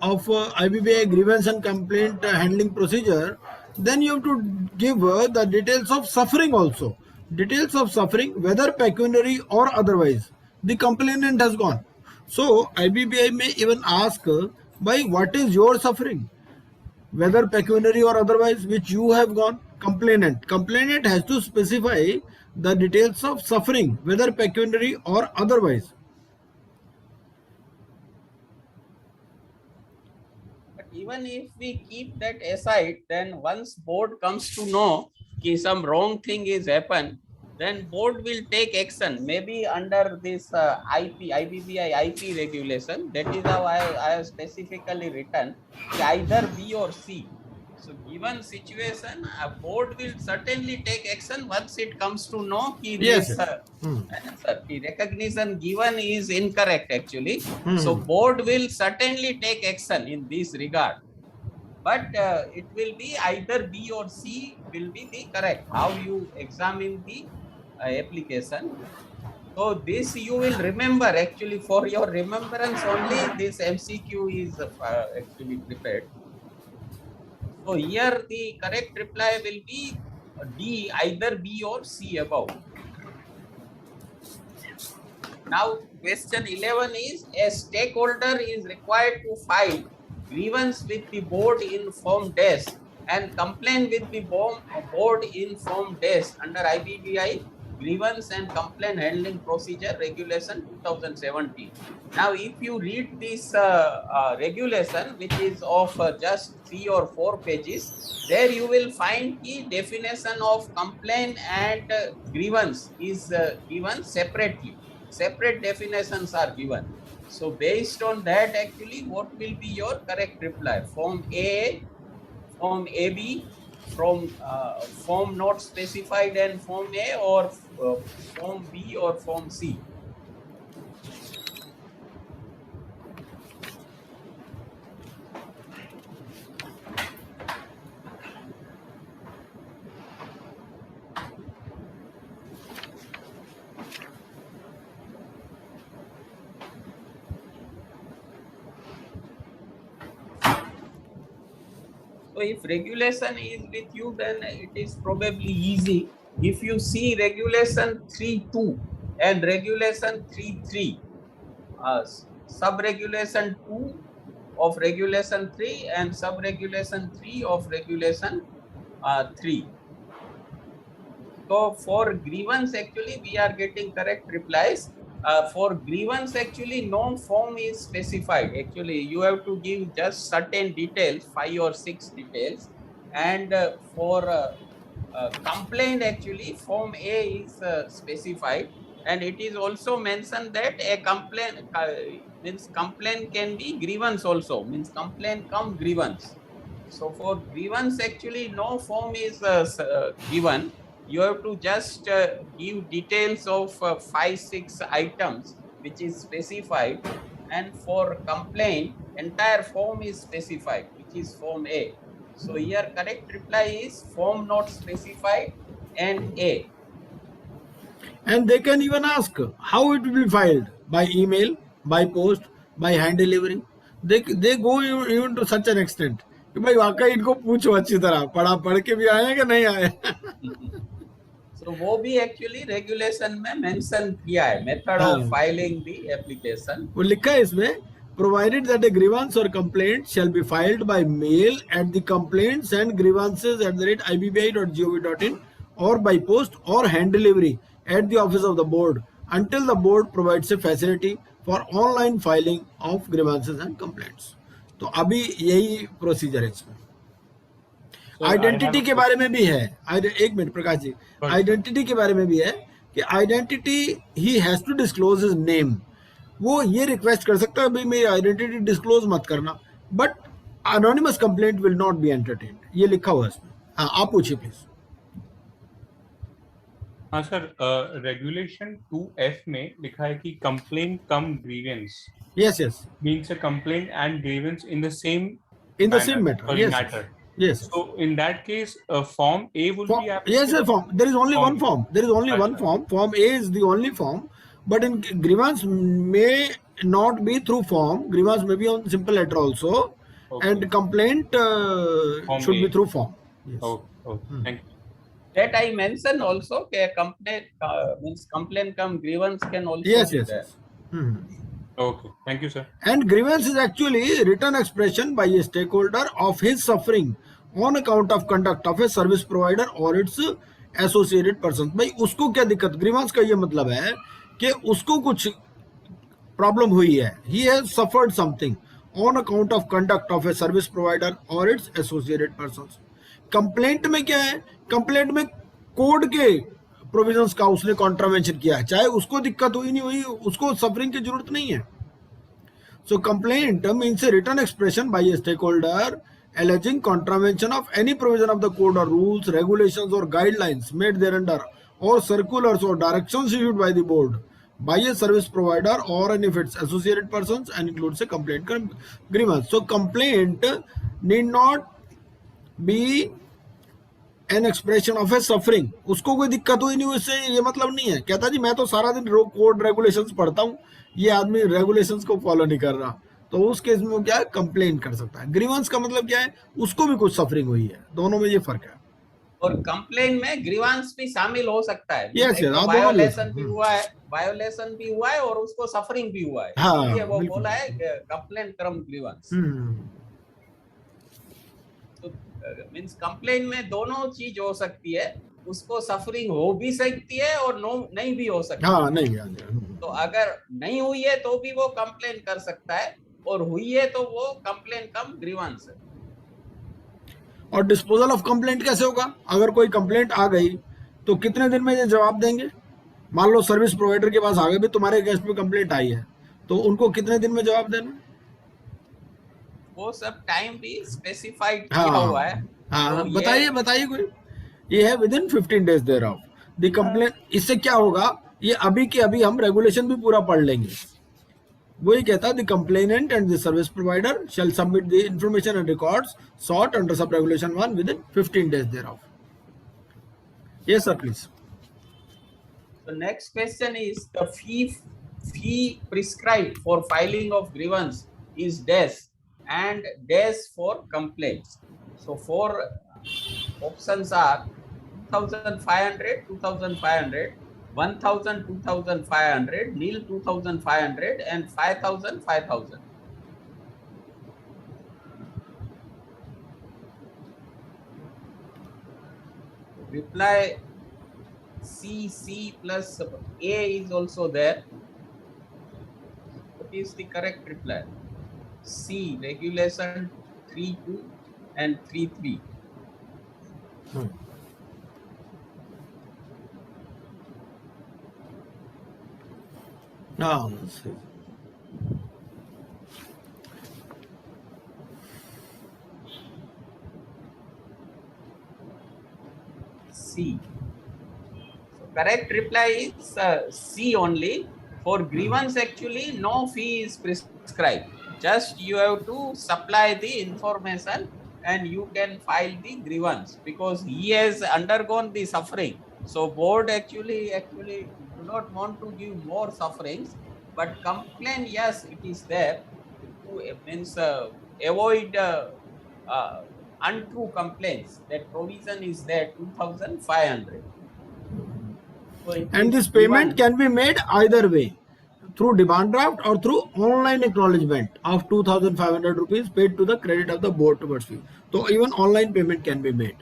of IBBI grievance and complaint handling procedure, then you have to give the details of suffering also. Details of suffering, whether pecuniary or otherwise, the complainant has gone. So IBBI may even ask, by what is your suffering, whether pecuniary or otherwise, which you have gone. Complainant has to specify the details of suffering, whether pecuniary or otherwise. But even if we keep that aside, then once board comes to know that some wrong thing is happened, then board will take action, maybe under this IBBI IP regulation. That is how I have specifically written, either B or C. So given situation, a board will certainly take action once it comes to know that Yes, this sir. the recognition given is incorrect actually. So board will certainly take action in this regard. But it will be either B or C will be the correct, how you examine the application. So this you will remember, actually for your remembrance only this MCQ is actually prepared. So here the correct reply will be D, either B or C above. Now question 11 is, a stakeholder is required to file grievance with the board in form dash and complain with the board in form dash under IBBI grievance and complaint handling procedure regulation 2017. Now if you read this regulation, which is of just 3 or 4 pages, there you will find the definition of complaint and grievance is given separately. Separate definitions are given. So based on that, actually, what will be your correct reply? Form A, Form AB, from form not specified and Form A, or Form B or Form C? So if regulation is with you, then it is probably easy. If you see regulation 3.2 and regulation 3.3, sub-regulation 2 of regulation 3 and sub-regulation 3 of regulation 3. So for grievance, actually, we are getting correct replies. For grievance, actually, no form is specified. Actually, you have to give just certain details, 5 or 6 details. And for complaint, actually, Form A is specified. And it is also mentioned that a complaint means complaint can be grievance also, means complaint come grievance. So for grievance, actually, no form is given. You have to just give details of 5-6 items which is specified, and for complaint entire form is specified, which is Form A. So here correct reply is form not specified and A. And they can even ask how it will be filed, by email, by post, by hand delivery. They go even to such an extent. कि भाई वाकई इनको पूछो अच्छी तरह, पढ़ के भी आए कि नहीं आए। So वो भी एक्चुअली रेगुलेशन में मेंशन किया है, मेथड हाँ। Of filing the application. वो लिखा है इसमें, provided that a grievance or complaint shall be filed by mail at the complaints and grievances@ibbi.gov.in or by post or hand delivery at the office of the board until the board provides a facility for online filing of grievances and complaints. तो अभी यही procedure है इसमें। Identity के बारे में भी है, एक मिनट प्रकाश जी, आइडेंटिटी के बारे में भी है कि identity he has to disclose his name. वो ये रिक्वेस्ट कर सकता है भाई मेरी आइडेंटिटी डिस्क्लोज मत करना, but anonymous complaint will not be entertained, ये लिखा हुआ है इसमें। हाँ आप पूछिए प्लीज। हाँ सर, रेगुलेशन 2F में लिखा है कि complaint come grievance yes yes, means a complaint and grievance in the same in the same matter, sorry, yes matter. Yes. So in that case, form A will be Yes, applicable. form. There is only Form one A. form. There is only one अच्छा. form. Form A is the only form. But in grievance may not be through form. Grievance may be on simple letter also. Okay. And complaint Form should A. be through form. Yes. Okay, thank you. That I mentioned also कि complaint means complaint come grievance can also Yes, be yes, there. yes. Hmm. Okay, thank you, sir. And grievance is actually written expression by a stakeholder of his suffering on account of conduct of a service provider or its associated persons. भाई उसको क्या दिक्कत, grievance का ये मतलब है कि उसको कुछ प्रॉब्लम हुई है, he has suffered something on account of conduct of a service provider or its associated persons. Complaint में क्या है, कंप्लेंट में कोड के प्रोविजंस का उसने कॉन्ट्रावेंशन किया है, चाहे उसको दिक्कत हुई नहीं हुई, उसको सफरिंग की जरूरत नहीं है। So complaint means a written expression by a stakeholder alleging contravention of any provision of the code or rules, regulations or guidelines made thereunder or circulars or directions issued by the board by a service provider or any of its associated persons and includes a complaint grievance. So complaint need not be an expression of a suffering. उसको कोई दिक्कत हुई नहीं, उससे ये मतलब नहीं है, कहता जी मैं तो सारा दिन कोड रेगुलेशंस पढ़ता हूँ, ये आदमी रेगुलेशंस को फॉलो नहीं कर रहा, तो उस केस में वो क्या है, कंप्लेन कर सकता है। ग्रीवेंस का मतलब क्या है, उसको भी कुछ सफरिंग हुई है, दोनों में ये फर्क है। और कंप्लेन में ग्रीवांस भी शामिल हो सकता है। Yes, yes, आप दोनों वायोलेशन ले भी हुआ है, वायोलेशन भी हुआ है और उसको सफरिंग भी हुआ है, हाँ, इसलिए वो बिल्कुल। बोला है कंप्लेंट क्रम ग्रीवांस। तो मींस कंप्लेन में दोनों चीज हो सकती है, उसको सफरिंग हो भी सकती है और नहीं भी हो सकती है। हाँ नहीं तो अगर नहीं हुई है तो भी वो कंप्लेन कर सकता है, और हुई है तो वो कंप्लेन कम ग्रीवांस है। और डिस्पोजल ऑफ कंप्लेंट कैसे होगा, अगर कोई कंप्लेंट आ गई तो कितने दिन में ये जवाब देंगे? मान लो सर्विस प्रोवाइडर के पास आ गए भी तुम्हारे अगेंस्ट में कंप्लेंट आई है, तो उनको कितने दिन में जवाब देना? वो सब टाइम भी स्पेसिफाइड किया हुआ है। हाँ तो बताइए कोई, ये है within 15 days thereof the complaint. इससे क्या होगा, ये अभी के अभी हम रेगुलेशन भी पूरा पढ़ लेंगे। वही कहता है the complainant and the service provider shall submit the information and records sought under sub regulation 1 within 15 days thereof. Yes sir please. So next question is the fee prescribed for filing of grievance is dash and dash for complaints. So four options are 2,500, 2,500, 1,000, 2,500, nil 2,500 and 5,000, 5,000. Reply C plus A is also there. What is the correct reply? C, regulation 3.2 and 3.3. हाँ C. So correct reply is C only. For grievance, actually, no fee is prescribed. Just you have to supply the information and you can file the grievance because he has undergone the suffering. So board actually do not want to give more sufferings, but complaint, yes, it is there. It means avoid untrue complaints, that provision is there 2,500. So it And is this payment given- can be made either way, through demand draft or through online acknowledgement of 2,500 rupees paid to the credit of the board towards fee. So even online payment can be made.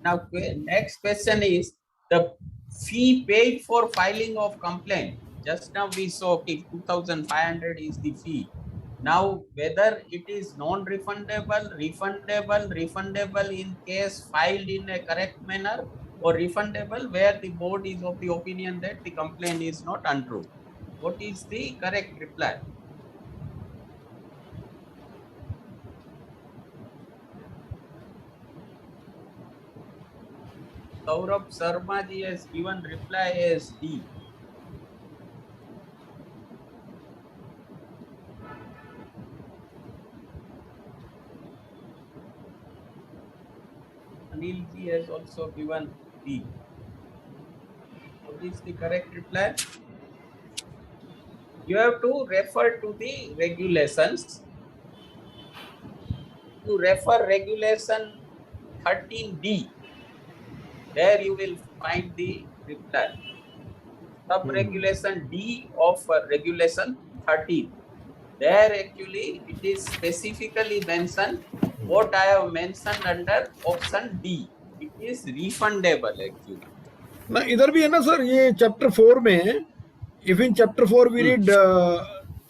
Now, next question is the fee paid for filing of complaint. Just now we saw, okay, 2,500 is the fee. Now, whether it is non-refundable, refundable in case filed in a correct manner, or refundable where the board is of the opinion that the complaint is not untrue. What is the correct reply? Saurabh Sharma ji has given reply as D. Anil ji has also given D. What is the correct reply? You have to refer to the regulations. You refer regulation 13D. There you will find the reply. Sub-regulation D of regulation 13. There actually it is specifically mentioned what I have mentioned under option D. It is refundable actually. ना इधर भी है ना sir, ये chapter 4 में, if in chapter 4 we read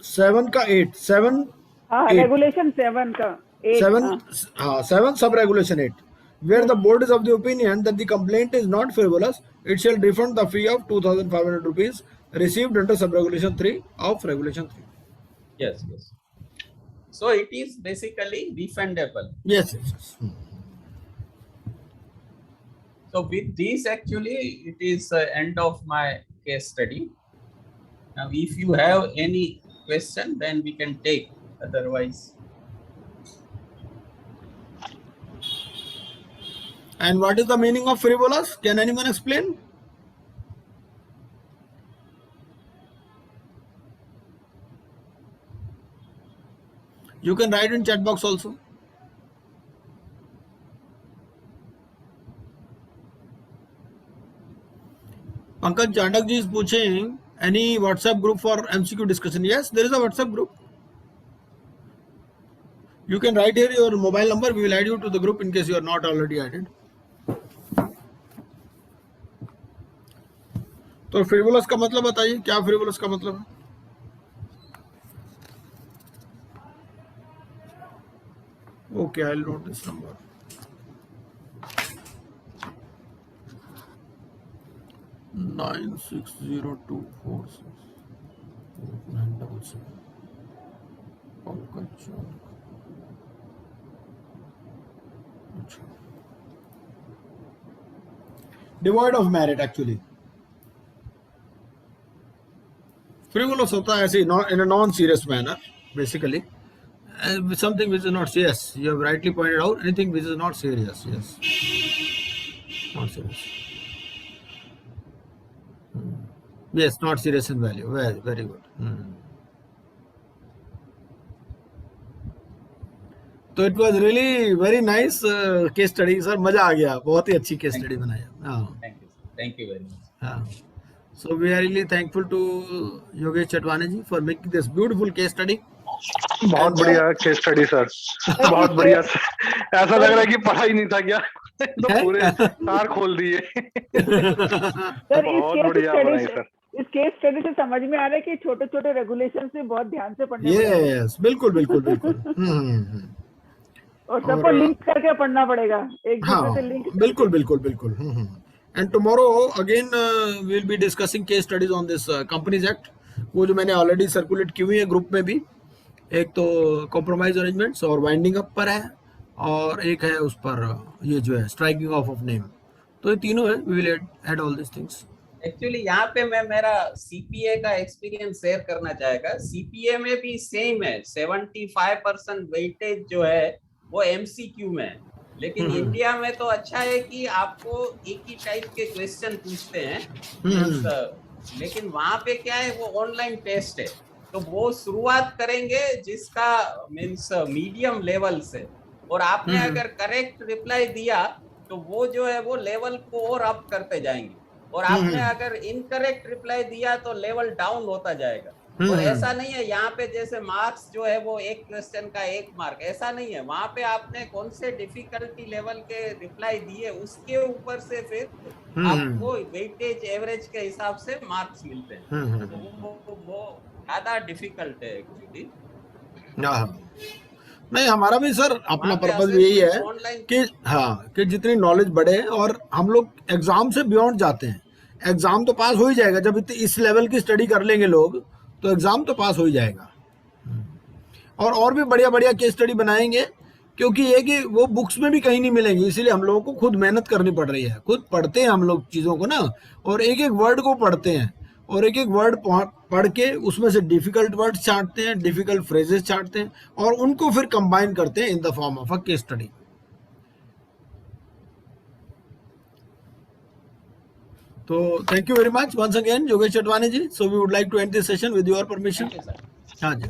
7 का 8, 7 हाँ, 8. Regulation 7 का 8, 7 sub regulation 8, where the board is of the opinion that the complaint is not frivolous, it shall refund the fee of 2,500 rupees received under sub regulation 3 of regulation 3. Yes, yes. So it is basically refundable. Yes, yes, yes. So with this actually it is end of my case study. Now if you have any question then we can take, otherwise. And what is the meaning of frivolous? Can anyone explain? You can write in chat box also. Pankaj Chandak ji is pushing any WhatsApp group for MCQ discussion. Yes, there is a WhatsApp group. You can write here your mobile number. We will add you to the group in case you are not already added. तो frivolous का मतलब बताइए, क्या frivolous का मतलब है? Okay, I'll note this number. Nine 60246 Devoid of merit actually. Frivolous होता है ऐसे in a non-serious manner, basically. Something which is not serious. You have rightly pointed out, anything which is not serious. Yes. Not serious. Yes, not serious in value. Very, very good. तो it was really very nice case study, sir. मजा आ गया, बहुत ही अच्छी case study बनाया. Thank you very much. So we are really thankful to Yogesh Chatwani ji for making this beautiful case study. बहुत बढ़िया case study sir, बहुत बढ़िया। ऐसा लग रहा है कि पढ़ा ही नहीं था क्या, तो पूरे तार खोल दिए। सर बहुत बढ़िया बनाई सर। इस केस स्टडी से समझ में आ रहा है कि छोटे छोटे रेगुलेशन से बहुत ध्यान से पढ़ना Yes, बिल्कुल बिल्कुल बिल्कुल। और सबको लिंक करके पढ़ना पड़ेगा, एक दूसरे से लिंक। बिल्कुल बिल्कुल बिल्कुल। And tomorrow again we will be discussing case studies on this Companies Act, वो जो मैंने ऑलरेडी सर्कुलेट की हुई है ग्रुप में भी। एक तो कॉम्प्रोमाइज अरेंजमेंट्स और वाइंडिंग अप पर है, और एक है उस पर ये जो है स्ट्राइकिंग ऑफ नेम। तो ये तीनों है, we will add all this things. Actually यहाँ पे मैं मेरा सीपीए का एक्सपीरियंस शेयर करना चाहेगा। सीपीए में भी सेम है, 75% वेटेज जो है वो एमसीक्यू में है, लेकिन इंडिया में तो अच्छा है कि आपको एक ही टाइप के क्वेश्चन पूछते हैं, लेकिन वहां पे क्या है, वो ऑनलाइन टेस्ट है, तो वो शुरुआत करेंगे जिसका मीन्स मीडियम लेवल से, और आपने अगर करेक्ट रिप्लाई दिया तो वो जो है वो लेवल को और अप करते जाएंगे, और आपने अगर इनकरेक्ट रिप्लाई दिया तो लेवल डाउन होता जाएगा। और ऐसा नहीं है यहाँ पे जैसे मार्क्स जो है वो एक क्वेश्चन का 1 मार्क, ऐसा नहीं है। वहां पे आपने कौन से डिफिकल्टी लेवल के रिप्लाई दिए उसके ऊपर से फिर आपको वेटेज एवरेज के हिसाब से मार्क्स मिलते हैं। तो वो ज्यादा डिफिकल्ट है एक्चुअली। नहीं, हमारा भी सर अपना पर्पज यही है कि हाँ, कि जितनी नॉलेज बढ़े, और हम लोग एग्जाम से बियॉन्ड जाते हैं। एग्जाम तो पास हो ही जाएगा, जब इस लेवल की स्टडी कर लेंगे लोग तो एग्जाम तो पास हो ही जाएगा। और भी बढ़िया बढ़िया केस स्टडी बनाएंगे, क्योंकि ये कि वो बुक्स में भी कहीं नहीं मिलेंगी, इसीलिए हम लोगों को खुद मेहनत करनी पड़ रही है। खुद पढ़ते हैं हम लोग चीज़ों को ना, और एक एक वर्ड को पढ़ते हैं, और एक एक वर्ड पढ़ के उसमें से डिफिकल्ट वर्ड छांटते हैं, डिफिकल्ट फ्रेजेस छांटते हैं, और उनको फिर कंबाइन करते हैं in the form of a case study. तो thank you very much once again, Yogesh Chatwani ji. So we would like to end this session with your permission. Thank you, sir. हाँ जी.